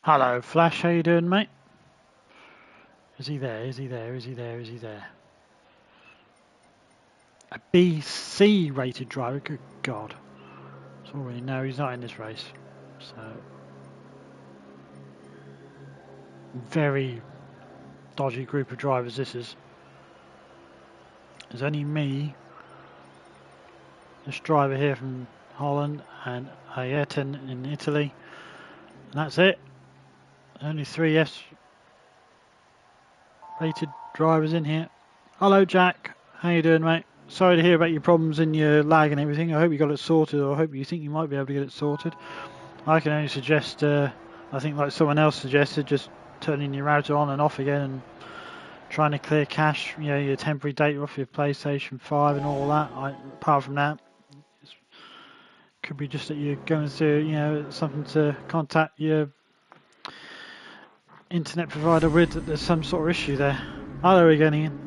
Hello, Flash. How you doing, mate? Is he there? Is he there? Is he there? Is he there? A BC rated driver? Good God. Sorry, no, he's not in this race. So, very dodgy group of drivers this is. There's only me, this driver here from Holland, and Ayrton in Italy. And that's it. Only 3 S rated drivers in here. Hello, Jack. How you doing, mate? Sorry to hear about your problems and your lag and everything. I hope you got it sorted, or I hope you think you might be able to get it sorted. I can only suggest, I think like someone else suggested, just turning your router on and off again and trying to clear cache, your temporary data off your PlayStation 5 and all that. Apart from that, it could be just that you're going through, something to contact your internet provider with that there's some sort of issue there. Oh, there we go, Ian.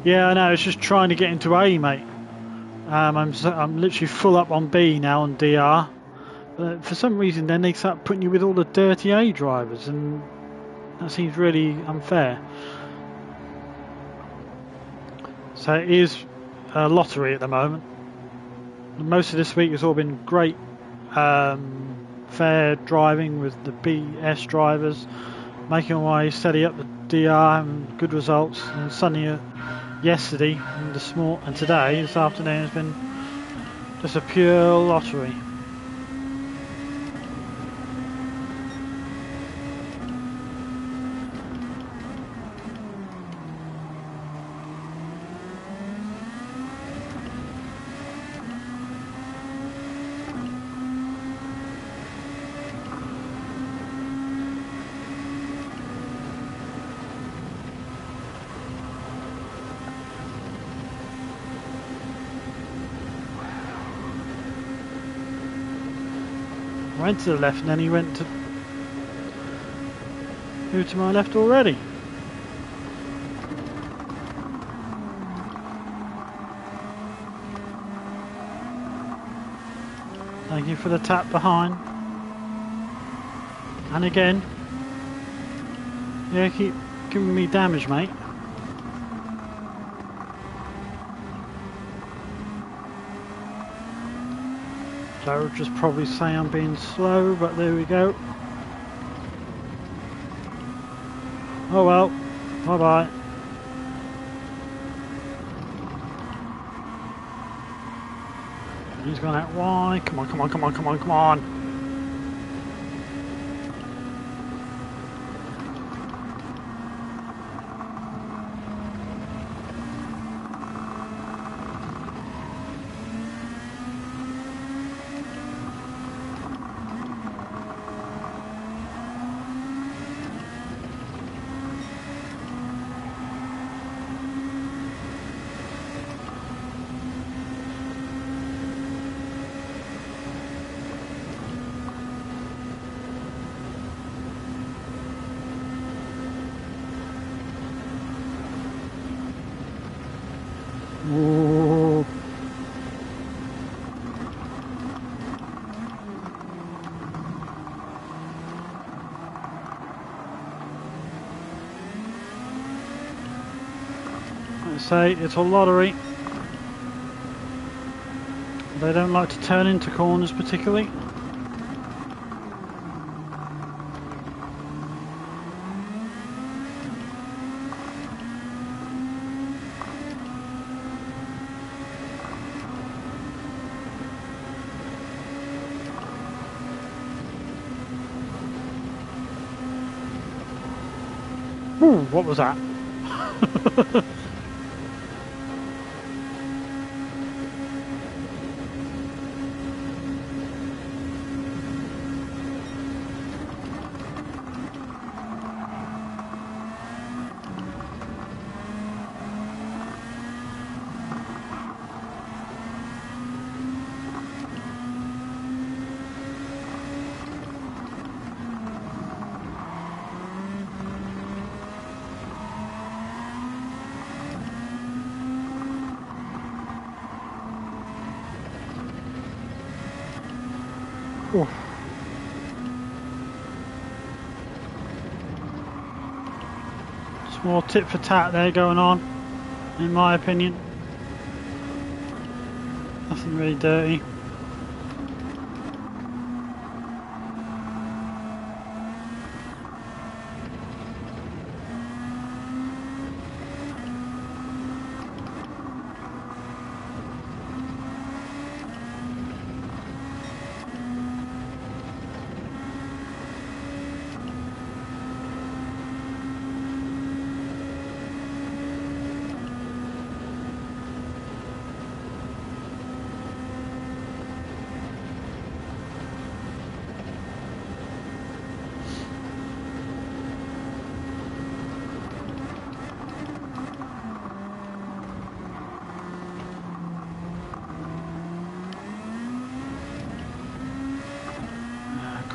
Yeah, I know. It's just trying to get into A, mate. I'm literally full up on B now on DR. But for some reason, then they start putting you with all the dirty A drivers, and that seems really unfair. So it is a lottery at the moment. Most of this week has all been great, fair driving with the BS drivers, making my way steady up the DR and good results. And sunny yesterday and today, this afternoon, has been just a pure lottery. Went to the left and then he went to my left already. Thank you for the tap behind. And again. Yeah, keep giving me damage, mate. So I would just probably say I'm being slow, but there we go. Oh well, bye bye. He's gone out wide. Come on, come on, come on, come on, come on. Whoa. I say it's a lottery. They don't like to turn into corners particularly. Ooh, what was that? Ooh. Small tit for tat there going on, in my opinion. Nothing really dirty.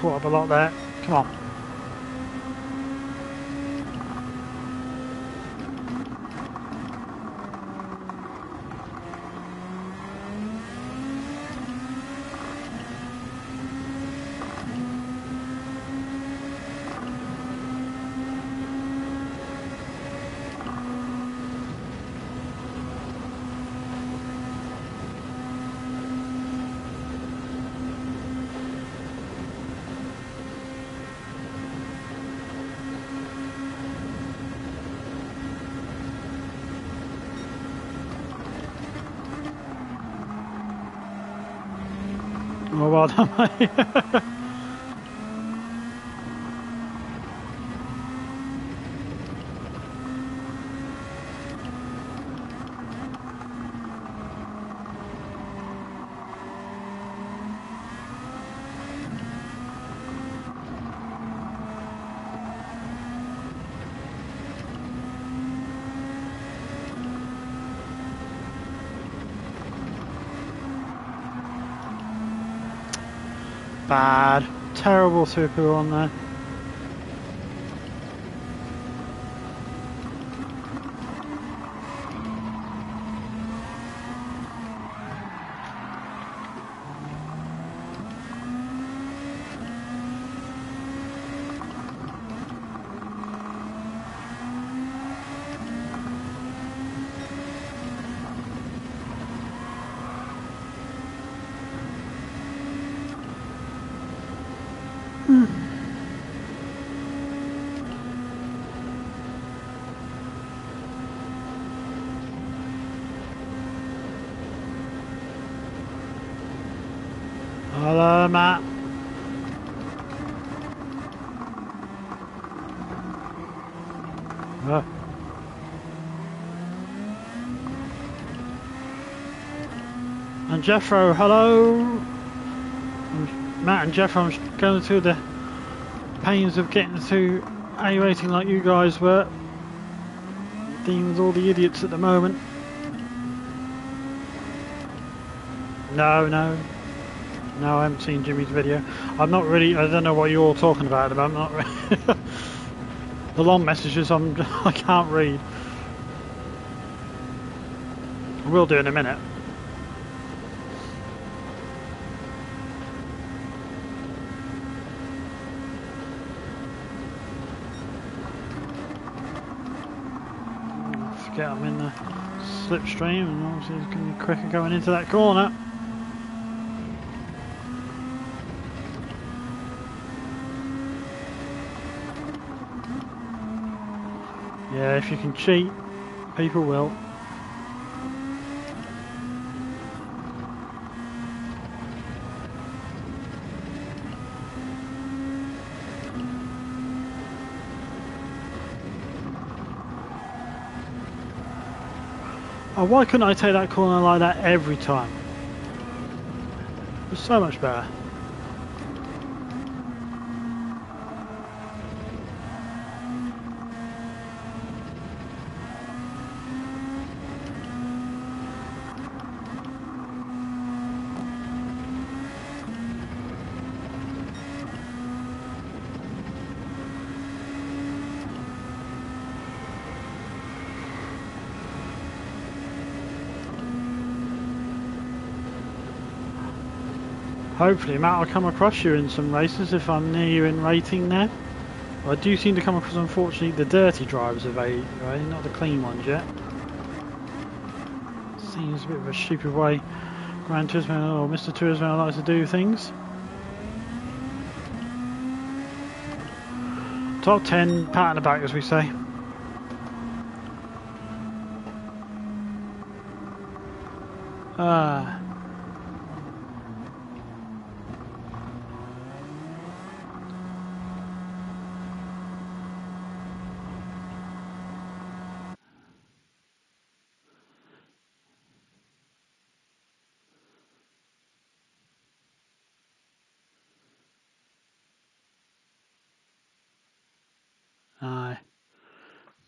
caught up a lot there. Come on. Oh, well done, mate. Bad. Terrible super on there. Hello, Matt. And Jeffro, hello. Matt and Jeffro, I'm going through the pains of getting to A rating like you guys were. Dealing with all the idiots at the moment. No, I haven't seen Jimmy's video. I don't know what you're all talking about, but I'm not really. The long messages I can't read. I will do in a minute. Forget I'm in the slipstream, and obviously it's going to be quicker going into that corner. Yeah, if you can cheat, people will. Oh, why couldn't I take that corner like that every time? It's so much better. Hopefully, Matt, I'll come across you in some races if I'm near you in rating there. I do seem to come across, unfortunately, the dirty drivers of A, right? Not the clean ones yet. Seems a bit of a stupid way Gran Turismo or Mr. Turismo likes to do things. Top 10, pat on the back, as we say.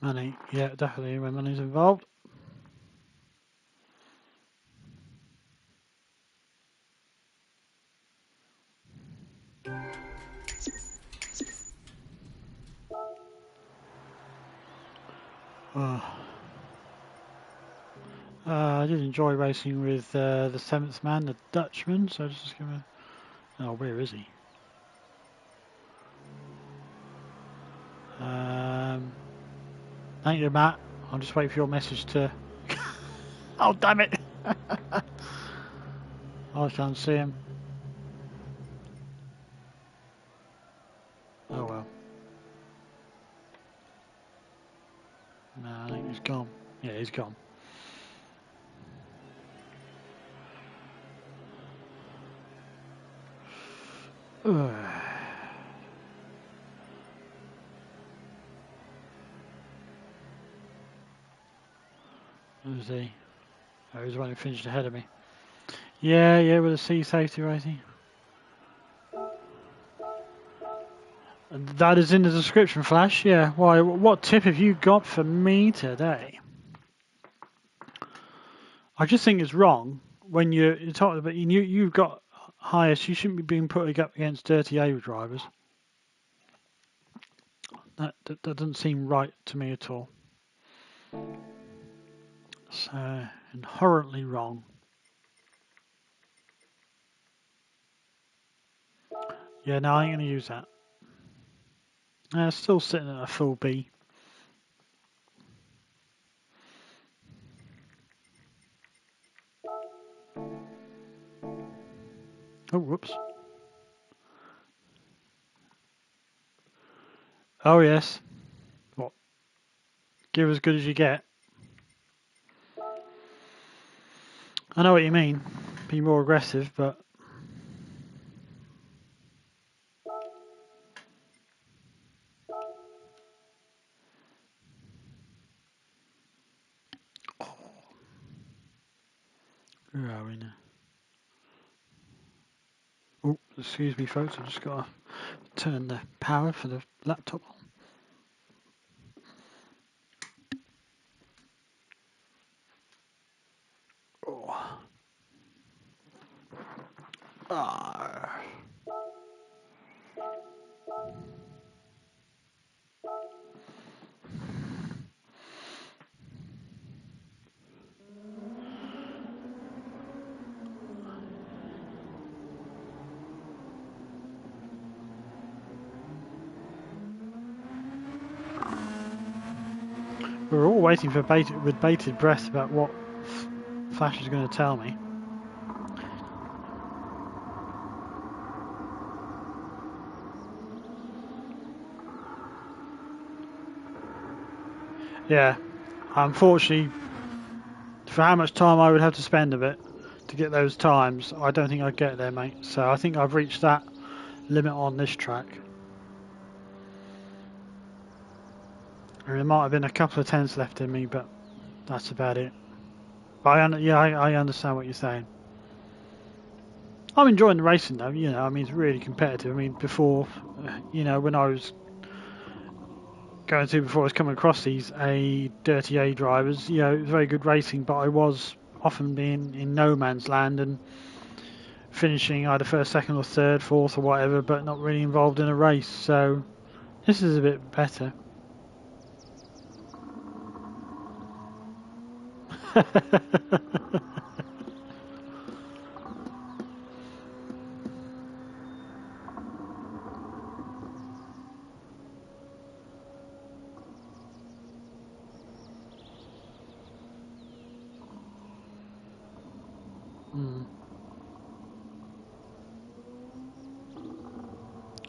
Money, yeah, definitely when money's involved. I did enjoy racing with the seventh man, the Dutchman, so just gonna... Oh, where is he? Thank you, Matt. I'll just wait for your message to... Oh, damn it! I can't see him. Oh well. No, I think he's gone. Yeah, he's gone. Who's he? Oh, he's the one who finished ahead of me. Yeah, with a C safety rating. That is in the description, Flash. Yeah. Why? What tip have you got for me today? I just think it's wrong when you're talking about you've got highest. You shouldn't be being put up against dirty A drivers. That doesn't seem right to me at all. So inherently wrong. Yeah, no, I ain't gonna use that. Still sitting at a full B. Oh, whoops. Oh, yes. What? Give as good as you get. I know what you mean. Be more aggressive, but... Where are we now? Oh, excuse me, folks. I've just got to turn the power for the laptop on. Oh. Ah. We're all waiting for with bated breath about what Flash is going to tell me. Yeah, unfortunately, for how much time I would have to spend of it to get those times, I don't think I'd get there, mate. So I think I've reached that limit on this track. And there might have been a couple of tenths left in me, but that's about it. But I understand what you're saying. I'm enjoying the racing though, I mean, it's really competitive. I mean, before, when I was before I was coming across these dirty A drivers, it was very good racing, but I was often being in no man's land and finishing either first, second or third, fourth or whatever, but not really involved in a race. So this is a bit better.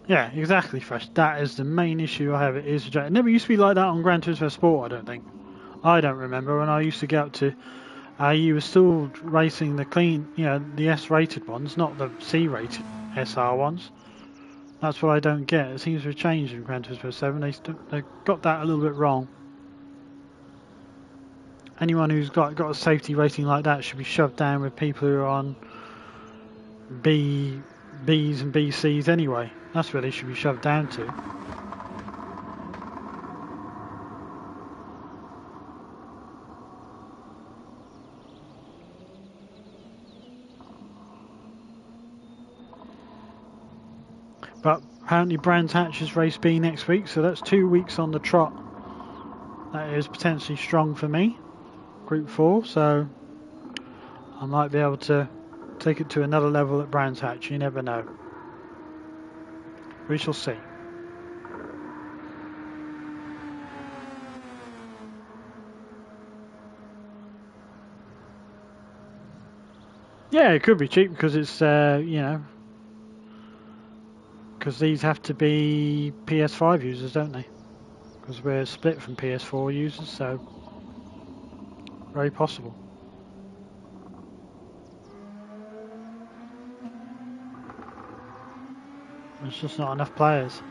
Yeah, exactly, Fresh. That is the main issue I have. It is it never used to be like that on Gran Turismo Sport. I don't think. I don't remember when I used to get up to. You were still racing the clean, the S-rated ones, not the C-rated SR ones. That's what I don't get. It seems to have changed in Gran Turismo 7. They got that a little bit wrong. Anyone who's got a safety rating like that should be shoved down with people who are on Bs and BCs anyway. That's where they should be shoved down to. But apparently Brands Hatch's race B next week, so that's 2 weeks on the trot that is potentially strong for me, Group 4, so I might be able to take it to another level at Brands Hatch. You never know. We shall see. Yeah, it could be cheap because it's, you know, because these have to be PS5 users, don't they? Because we're split from PS4 users, so very possible. There's just not enough players.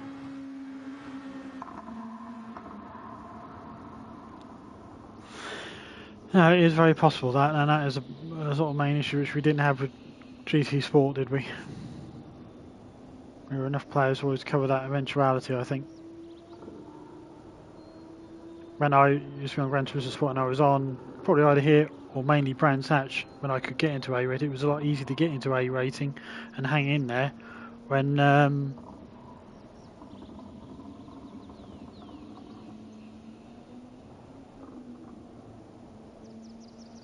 No, it is very possible that, and that is a sort of main issue which we didn't have with GT Sport, did we? There were enough players to always cover that eventuality, I think. When I used to be on Gran Turismo Sport and I was on probably either here or mainly Brands Hatch, when I could get into A rating, it was a lot easier to get into A rating and hang in there. When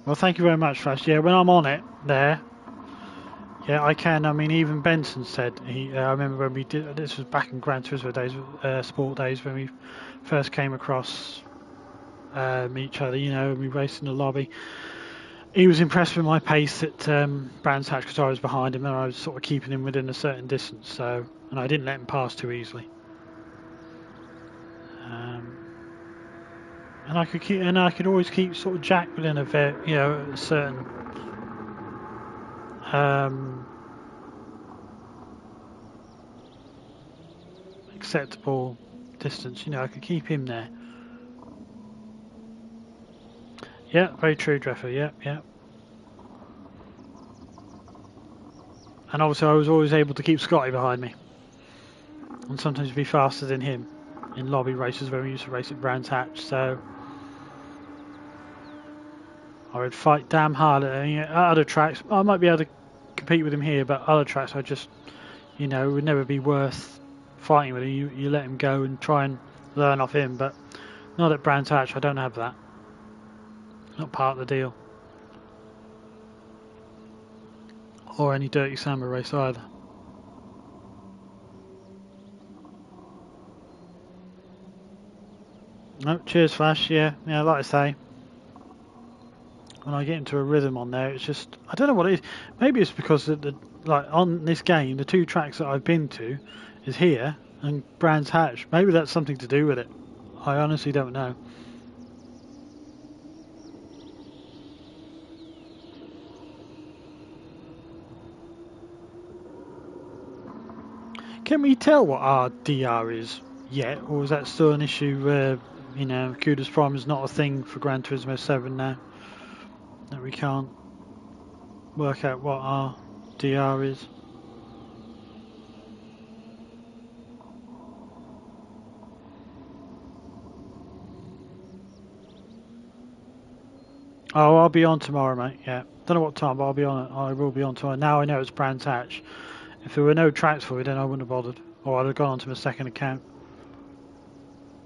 well, thank you very much, Flash. Yeah, when I'm on it there, yeah, I can. I mean, even Benson said he. I remember when we did this was back in Gran Turismo days, sport days, when we first came across each other. You know, we raced in the lobby. He was impressed with my pace at Brands Hatch because I was behind him and I was sort of keeping him within a certain distance. So, and I didn't let him pass too easily. And I could always keep sort of Jack within a certain acceptable distance. You know, I could keep him there. Yeah, very true, Dreffer. Yeah, yeah. And obviously, I was always able to keep Scotty behind me, and sometimes be faster than him in lobby races when we used to race at Brands Hatch. So I would fight damn hard at other tracks. I might be able to compete with him here, but other tracks I just, you know, it would never be worth fighting with him. You let him go and try and learn off him, but not at Brands Hatch. I don't have that. Not part of the deal. Or any Dirty Samba race either. No, cheers, Flash. Yeah, like I say, when I get into a rhythm on there, it's just I don't know what it is. Maybe it's because like on this game, the two tracks that I've been to is here and Brands Hatch. Maybe that's something to do with it. I honestly don't know. Can we tell what our DR is yet, or is that still an issue where, you know, Kudos Prime is not a thing for Gran Turismo 7 now? That we can't work out what our DR is? Oh, I'll be on tomorrow, mate. Yeah, don't know what time, but I'll be on. I will be on tomorrow. Now I know it's Brands Hatch. If there were no tracks for it, then I wouldn't have bothered, or I'd have gone onto my second account.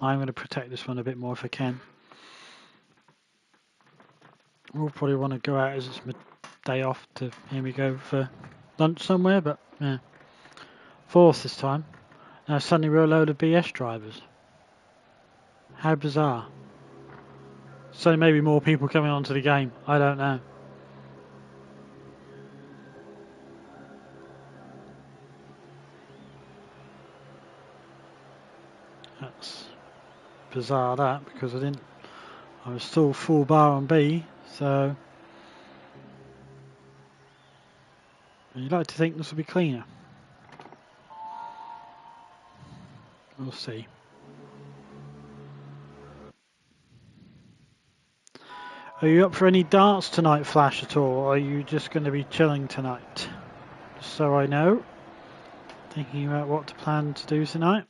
I'm going to protect this one a bit more if I can. We'll probably want to go out as it's my day off to here we go for lunch somewhere, but yeah. Fourth this time. Now suddenly we're a load of BS drivers. How bizarre. So maybe more people coming onto the game. I don't know. That's bizarre that, because I was still full bar on B, so you'd like to think this will be cleaner. We'll see. Are you up for any darts tonight, Flash, at all? Or are you just going to be chilling tonight? Just so I know. Thinking about what to plan to do tonight.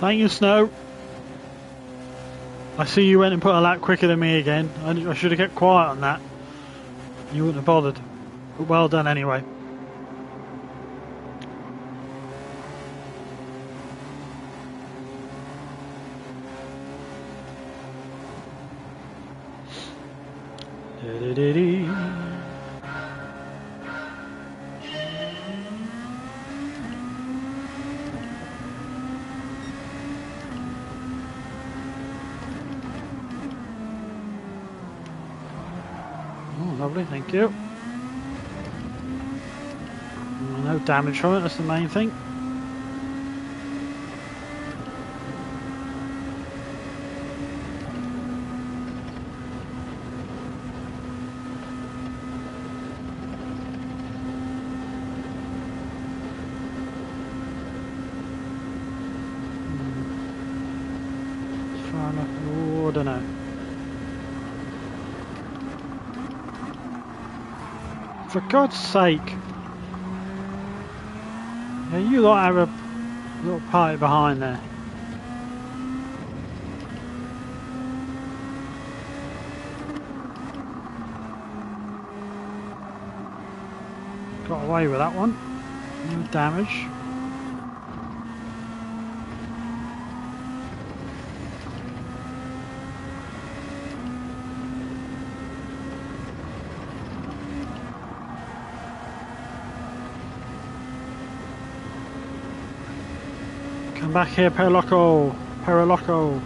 Thank you, Snow. I see you went and put a lap quicker than me again. I should have kept quiet on that. You wouldn't have bothered. But well done anyway. Oh, lovely, thank you. No damage from it, that's the main thing. Far enough. Oh, I don't know. For God's sake. Yeah, you lot have a little party behind there. Got away with that one. No damage. Come back here, Perloco. Perloco.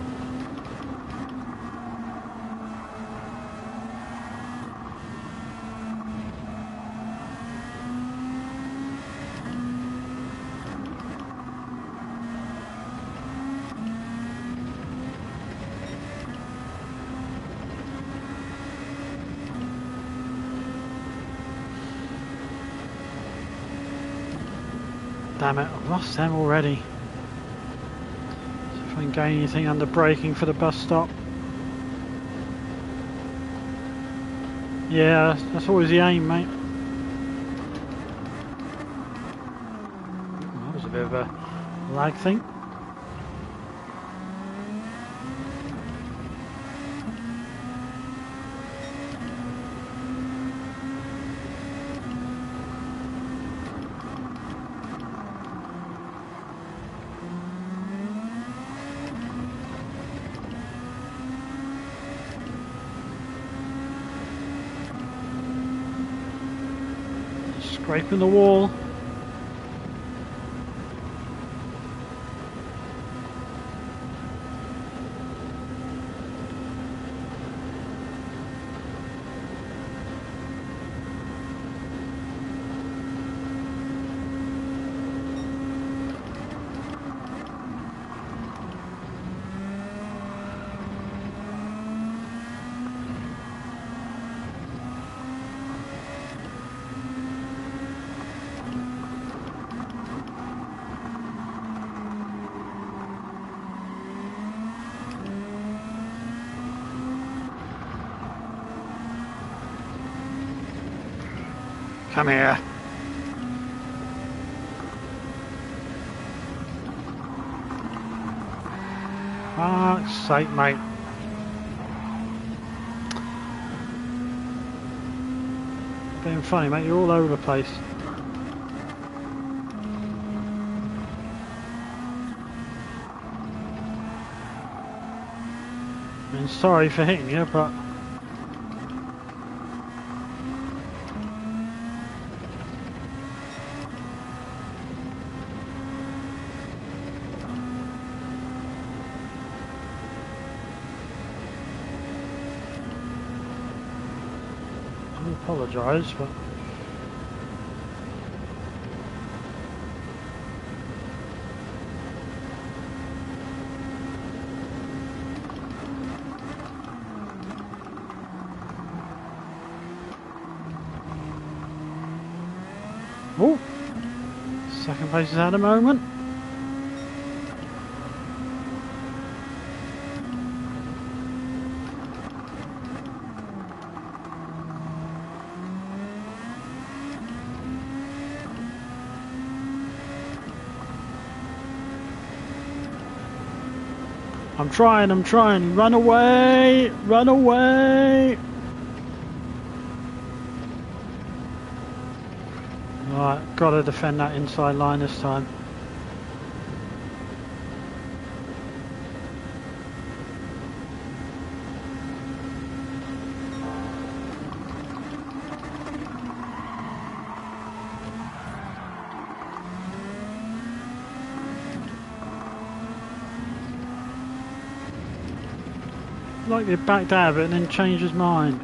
Damn it, I've lost them already. See if I can gain anything under braking for the bus stop. Yeah, that's always the aim, mate. That was a bit of a lag thing. Scraping the wall. Come here. Fuck's sake, mate. Being funny, mate. You're all over the place. I mean, sorry for hitting you, but I apologise, but oh, second place has had a moment. I'm trying. Run away! Run away! Right, gotta defend that inside line this time. Like they backed out of it and then changed his mind.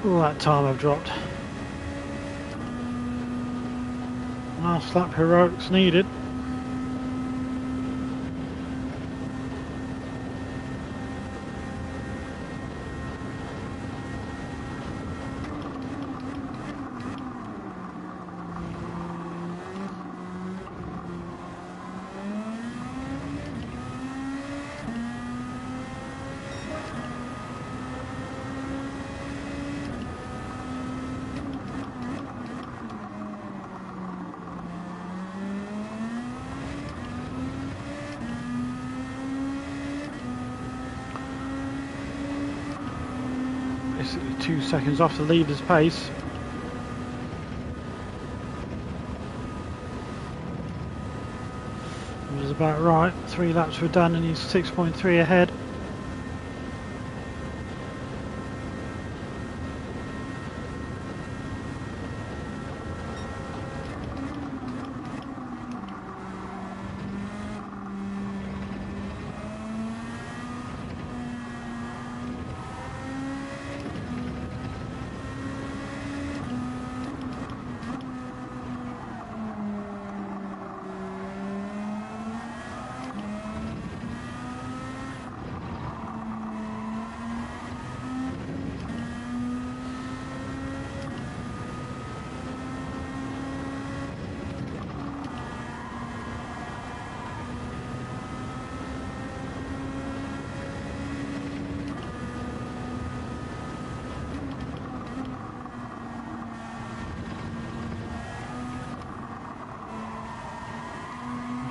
All that time I've dropped. Last lap heroics needed. Basically 2 seconds off the leader's pace. Which is about right. 3 laps were done and he's 6.3 ahead.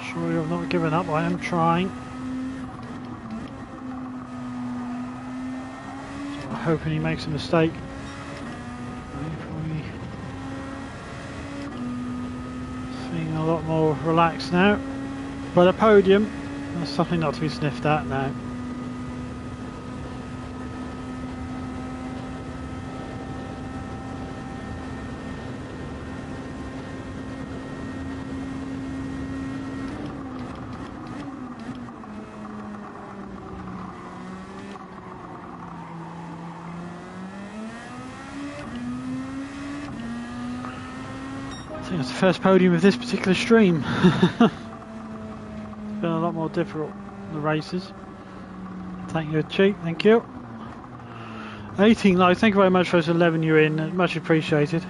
Sure, I've not given up. I am trying. So I'm hoping he makes a mistake. Probably feeling a lot more relaxed now. But a podium, that's something not to be sniffed at now. I think it's the first podium of this particular stream. It's been a lot more difficult than the races. Thank you, Cheat, thank you. 18 likes, thank you very much for those 11 you're in, much appreciated.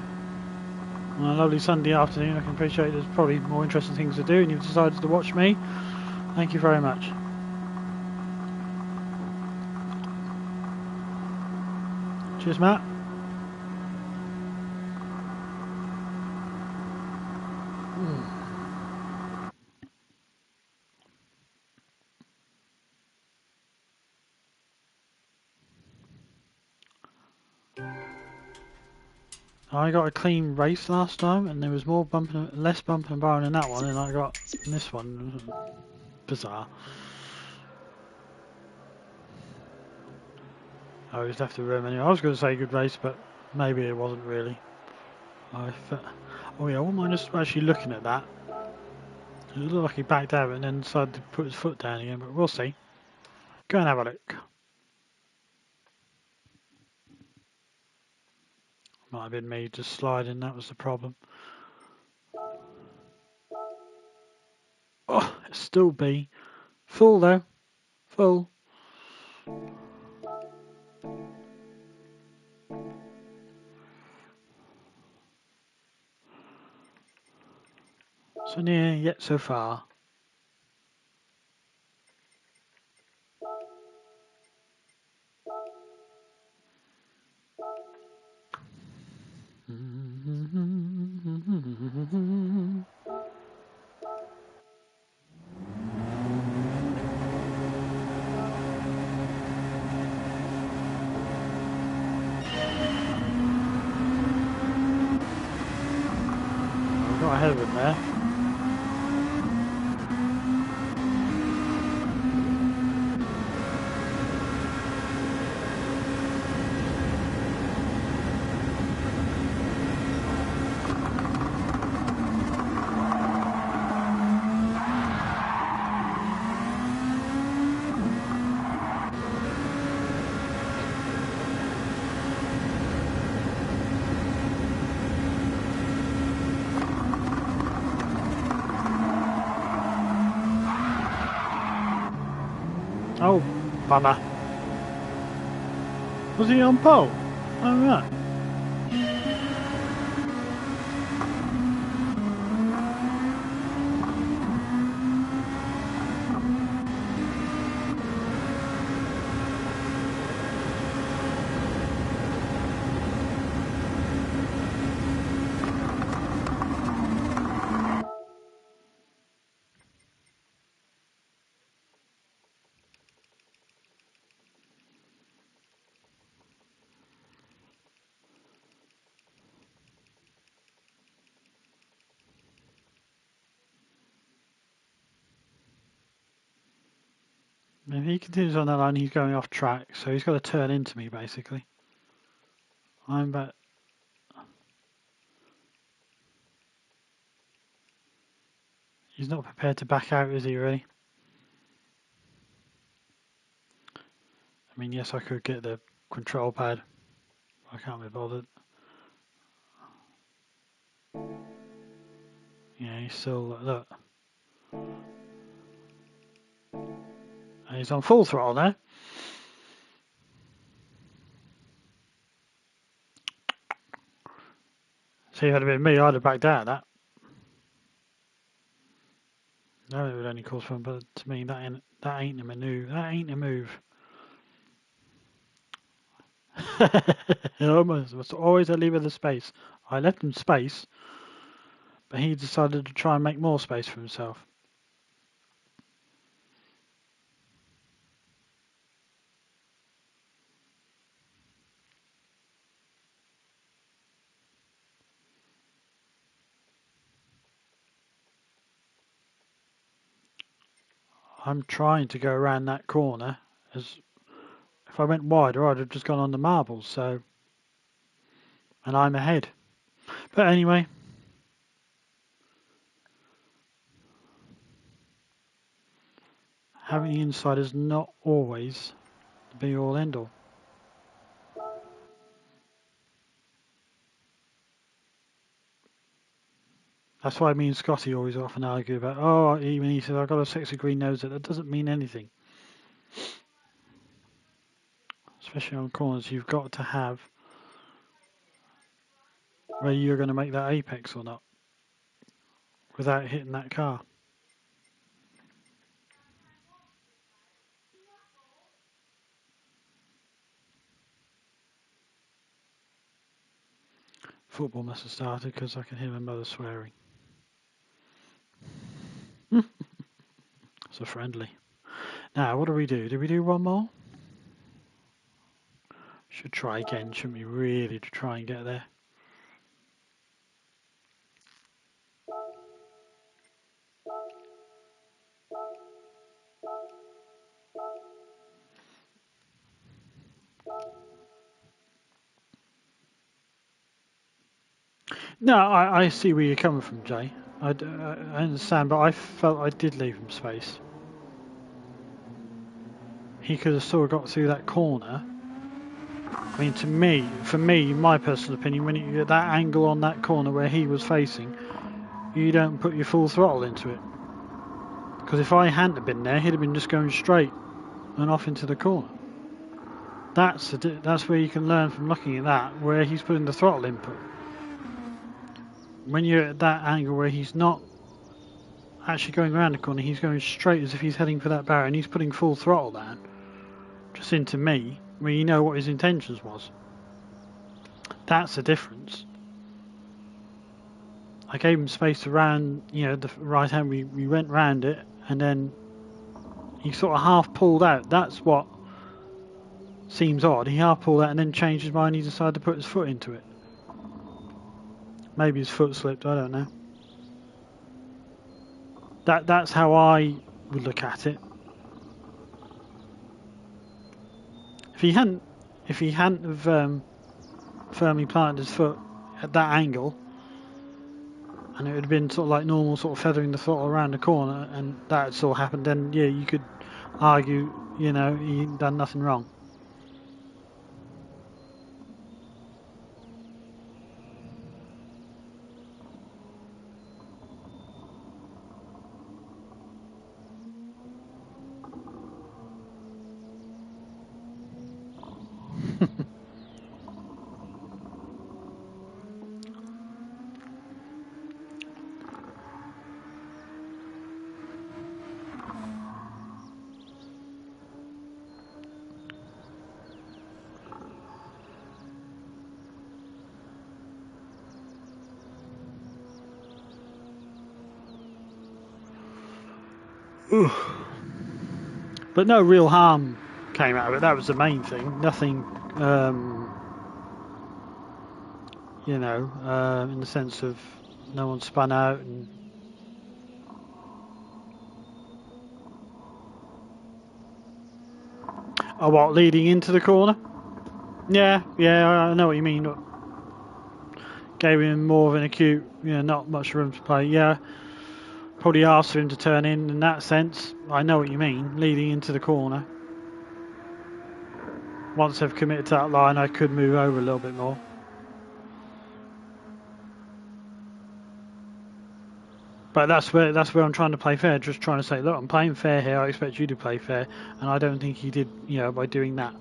On a lovely Sunday afternoon, I can appreciate there's probably more interesting things to do and you've decided to watch me. Thank you very much. Cheers, Matt. I got a clean race last time, and there was less bumping and barring in that one than I got in this one. Bizarre. I was left the room anyway. I was going to say good race, but maybe it wasn't really. Oh yeah, I wouldn't mind just actually looking at that. It looked like he backed out and then decided to put his foot down again, but we'll see. Go and have a look. Might have been me just sliding, that was the problem. Oh, it's still B. Full though. Full. So near yet so far. I got ahead of him there. Oh, bummer. Was he on pole? Oh, right. If he continues on that line, he's going off track, so he's got to turn into me, basically. I'm back. He's not prepared to back out, is he, really? I mean, yes, I could get the control pad. I can't be bothered. Yeah, he's still, look. And he's on full throttle now. See, if it had been me, I'd have backed out of that. No, it would only cause fun, but to me, that ain't a manoeuvre. That ain't a move. I must always leave her the space. I left him space, but he decided to try and make more space for himself. I'm trying to go around that corner. As if I went wider, I'd have just gone on the marbles. So, and I'm ahead. But anyway, having the inside is not always the be all end all. That's why me and Scotty always often argue about. Oh, even he says I've got a sexy green nose. That doesn't mean anything. Especially on corners, you've got to have whether you're going to make that apex or not without hitting that car. Football must have started because I can hear my mother swearing. So friendly. Now, what do we do? Do we do one more? Should try again, shouldn't we, really, to try and get there? No, I see where you're coming from, Jay. I understand, but I felt I did leave him space. He could have sort of got through that corner. I mean, for me, my personal opinion, when you get that angle on that corner where he was facing, you don't put your full throttle into it. Because if I hadn't have been there, he'd have been just going straight and off into the corner. That's where you can learn from looking at that, where he's putting the throttle input. When you're at that angle where he's not actually going around the corner, he's going straight as if he's heading for that barrier, and he's putting full throttle down, just into me, where you know what his intentions was. That's the difference. I gave him space to round, the right hand, we went round it, and then he sort of half pulled out. That's what seems odd. He half pulled out and then changed his mind. He decided to put his foot into it. Maybe his foot slipped, I don't know. That's how I would look at it. If he hadn't have firmly planted his foot at that angle, and it would have been sort of like normal, sort of feathering the throttle around the corner, and that had sort of happened, then yeah, you could argue, he done nothing wrong. But no real harm came out of it. That was the main thing. Nothing, in the sense of no one spun out and. Oh, what, leading into the corner? Yeah, I know what you mean. Gave him more of an acute, not much room to play. Yeah, probably asked for him to turn in that sense. I know what you mean, leading into the corner. Once I've committed to that line, I could move over a little bit more. But that's where I'm trying to play fair. Just trying to say, look, I'm playing fair here. I expect you to play fair, and I don't think he did, by doing that.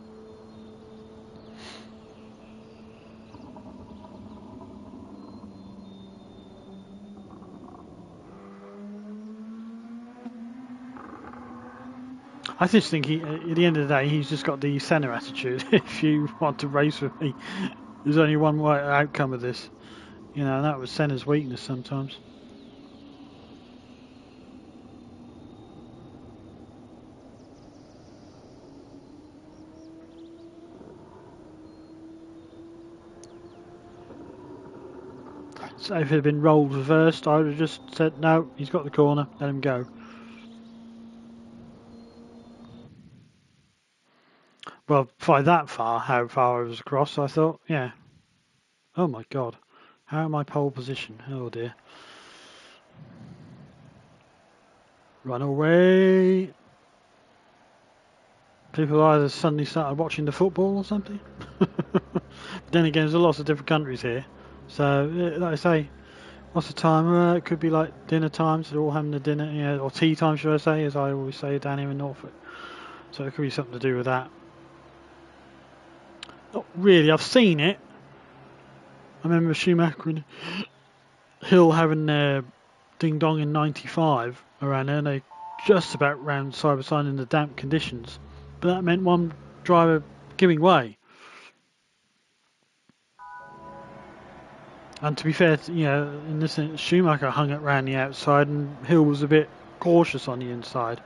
I just think at the end of the day, he's just got the Senna attitude. If you want to race with me, there's only one way outcome of this. And that was Senna's weakness sometimes. So if it had been rolled reversed, I would have just said, no, he's got the corner, let him go. Well, by that far, how far I was across, I thought, yeah. Oh my God. How am I pole position? Oh dear. Run away. People either suddenly started watching the football or something. But then again, there's lots of different countries here. So, like I say, what's the time? It could be like dinner time, so they're all having the dinner, or tea time, should I say, as I always say down here in Norfolk. So it could be something to do with that. Not really, I've seen it. I remember Schumacher and Hill having their ding dong in '95 around there, and they just about round side by side in the damp conditions. But that meant one driver giving way. And to be fair, in this sense, Schumacher hung it round the outside, and Hill was a bit cautious on the inside.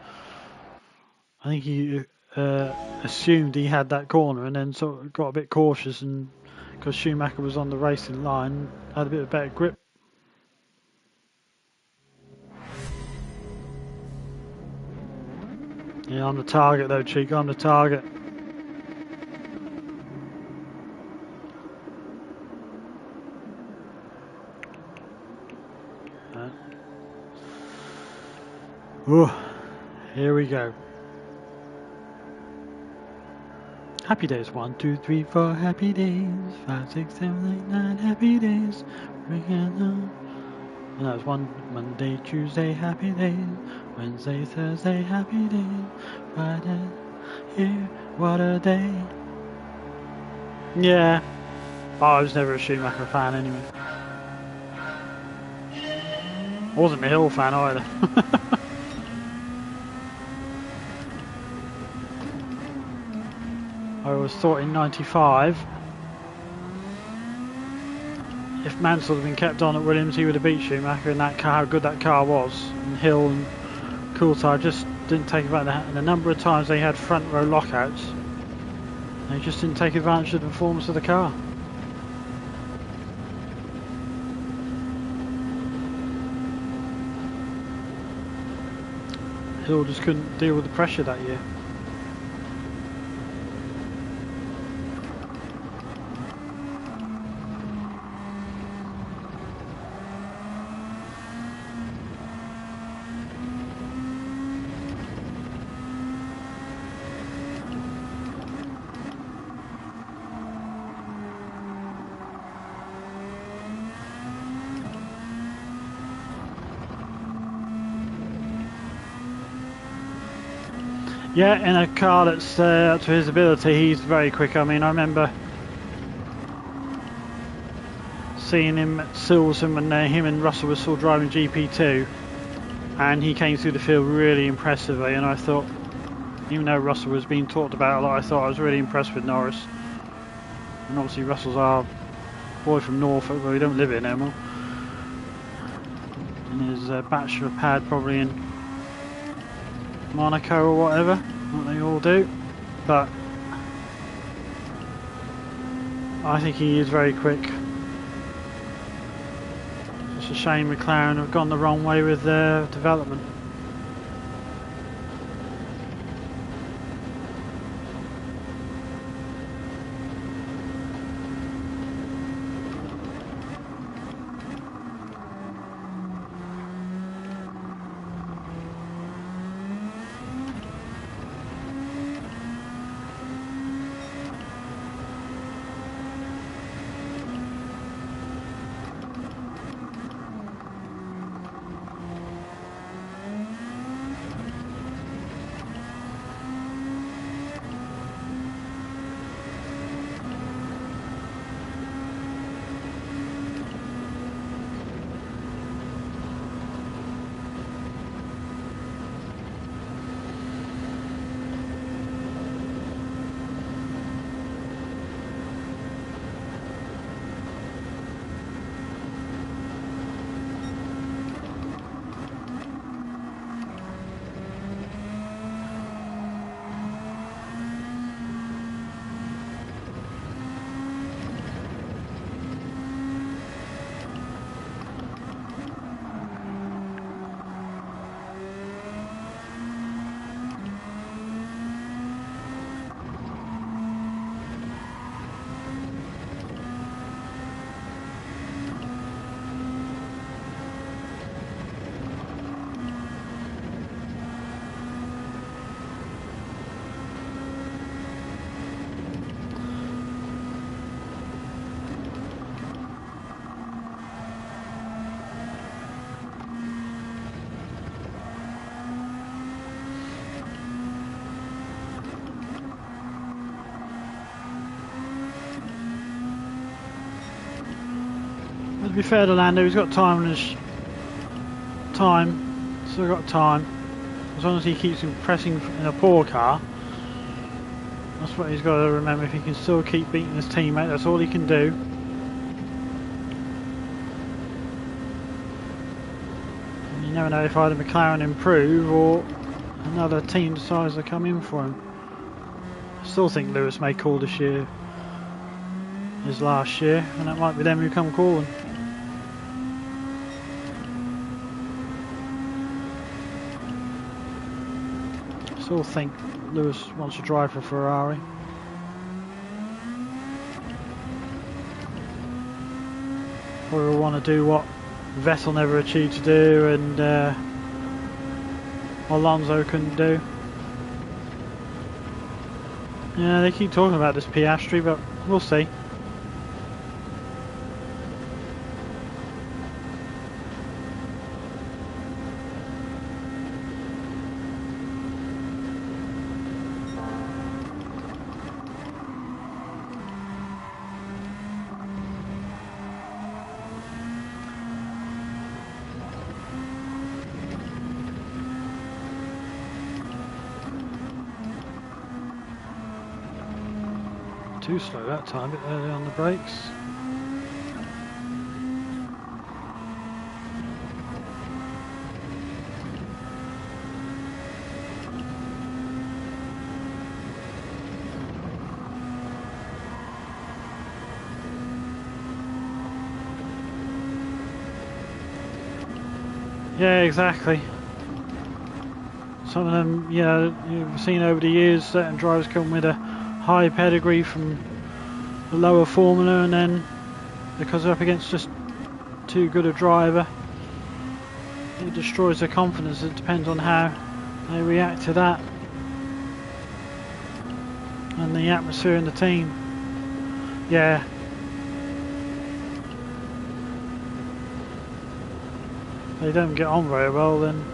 I think he assumed he had that corner, and then sort of got a bit cautious, and because Schumacher was on the racing line, had a bit of better grip. Yeah, on the target though, Cheek, on the target. Oh, here we go. Happy days. 1, 2, 3, 4. Happy days. 5, 6, 7, 8, 9. Happy days. And that was one Monday, Tuesday, happy days. Wednesday, Thursday, happy days. Friday, here, what a day. Yeah, I was never a Schumacher fan anyway. I wasn't a Hill fan either. I always thought in '95, if Mansell had been kept on at Williams, he would have beat Schumacher, and that car, how good that car was. And Hill and Coulthard just didn't take advantage of that. And the number of times they had front row lockouts, they just didn't take advantage of the performance of the car. Hill just couldn't deal with the pressure that year. Yeah, in a car that's up to his ability, he's very quick. I mean, I remember seeing him at Silverstone when him and Russell were still driving GP2, and he came through the field really impressively. And I thought, even though Russell was being talked about a lot, I thought I was really impressed with Norris. And obviously, Russell's our boy from Norfolk, where we don't live here no more. And his bachelor pad probably in Monaco or whatever, what they all do. But I think he is very quick. It's a shame McLaren have gone the wrong way with their development. To be fair to Lando, he's got time on his still got time. As long as he keeps pressing in a poor car, that's what he's got to remember. If he can still keep beating his teammate, that's all he can do. And you never know if either McLaren improve or another team decides to come in for him. I still think Lewis may call this year his last year, and that might be them who come calling. I still think Lewis wants to drive for Ferrari. Or will want to do what Vettel never achieved to do, and Alonso couldn't do. Yeah, they keep talking about this Piastri, but we'll see. Too slow that time, a bit early on the brakes. Yeah, exactly. Some of them, yeah, you've seen over the years, certain drivers come with a high pedigree from the lower formula, and then because they're up against just too good a driver, it destroys their confidence. It depends on how they react to that and the atmosphere in the team. Yeah. If they don't get on very well, then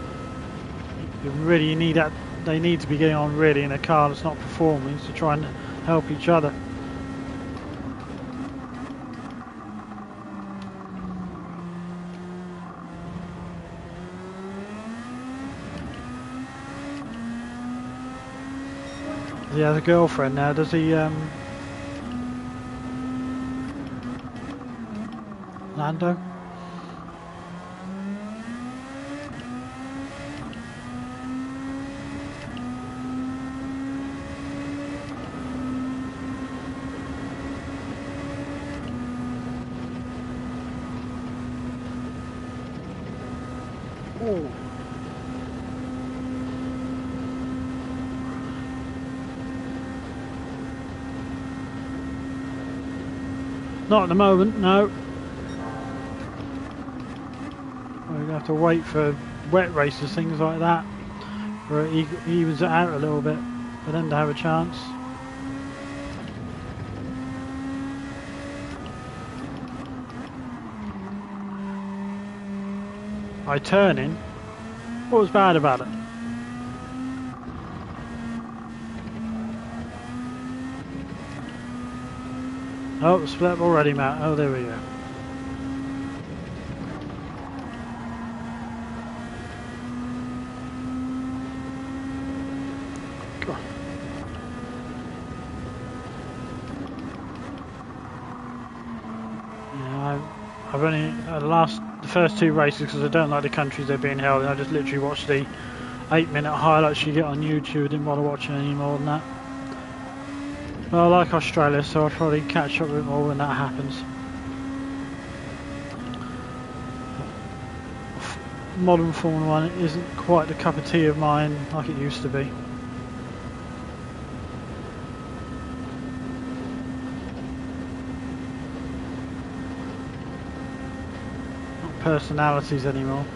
you need that. They need to be getting on really in a car that's not performing to try and help each other. He has a girlfriend now, does he, Lando? Oh. Not at the moment, no. We're going to have to wait for wet races, things like that, where it evens it out a little bit for them to have a chance. By turning, what was bad about it? Oh, split up already, Matt. Oh, there we go. God. Yeah, I've only the first two races because I don't like the countries they're being held in. I just literally watched the 8-minute highlights you get on YouTube. Didn't bother watching any more than that. Well, I like Australia, so I'll probably catch up with it more when that happens. Modern Formula 1 isn't quite the cup of tea of mine like it used to be. Not personalities anymore.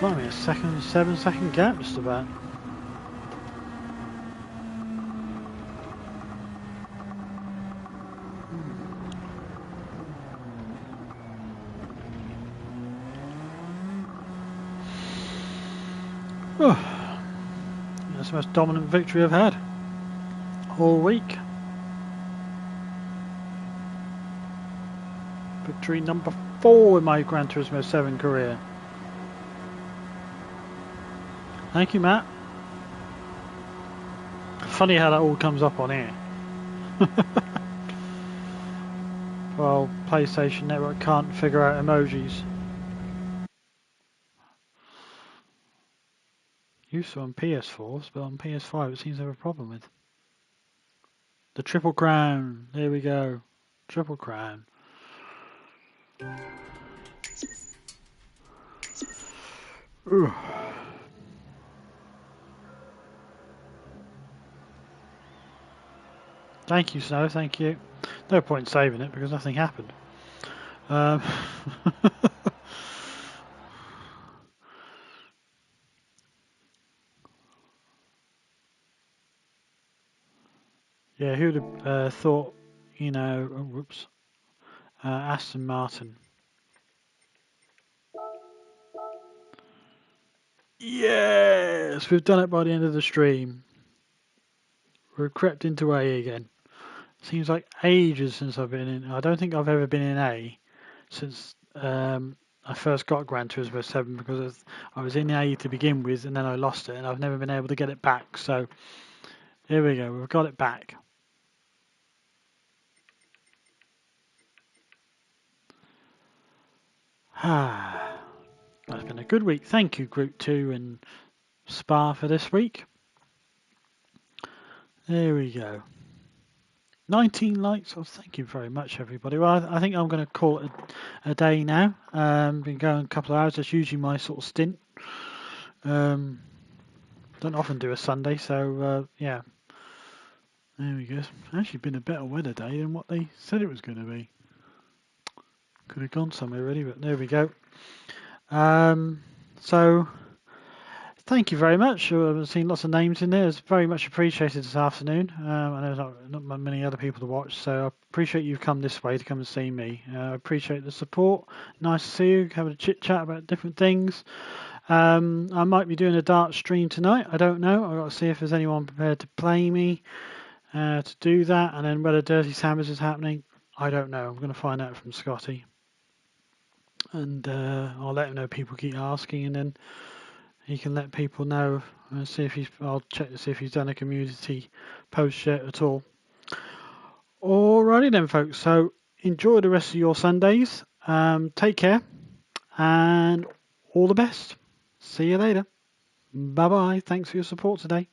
Might be a 7-second gap just about. Oh, that's the most dominant victory I've had all week. Victory number 4 in my Gran Turismo 7 career. Thank you, Matt. Funny how that all comes up on here. Well, PlayStation Network can't figure out emojis. Used to on PS4s, but on PS5 it seems to have a problem with. The Triple Crown. There we go. Triple Crown. Ooh. Thank you, Snow. Thank you. No point saving it because nothing happened. Um, yeah, who'd have thought, whoops, Aston Martin. Yes, we've done it by the end of the stream. We're crept into A again. Seems like ages since I've been in. I don't think I've ever been in A since I first got Gran Turismo 7 because I was in A to begin with and then I lost it and I've never been able to get it back. So here we go, we've got it back. Ah, that's been a good week. Thank you, Group 2 and Spa for this week. There we go. 19 likes. Oh, thank you very much, everybody. Well, I think I'm going to call it a day now. Been going a couple of hours. That's usually my sort of stint. Don't often do a Sunday, so yeah. There we go. It's actually been a better weather day than what they said it was going to be. Could have gone somewhere really, but there we go. So thank you very much. I've seen lots of names in there. It's very much appreciated this afternoon. I know there's not many other people to watch, so I appreciate you've come this way to come and see me. I appreciate the support. Nice to see you, having a chit chat about different things. I might be doing a dart stream tonight. I don't know. I've got to see if there's anyone prepared to play me to do that. And then whether Dirty Sandwich is happening, I don't know. I'm going to find out from Scotty. And I'll let him know people keep asking, and then he can let people know and see if I'll check to see if he's done a community post yet at all. Alrighty then, folks. So enjoy the rest of your Sundays. Take care, and all the best. See you later. Bye bye. Thanks for your support today.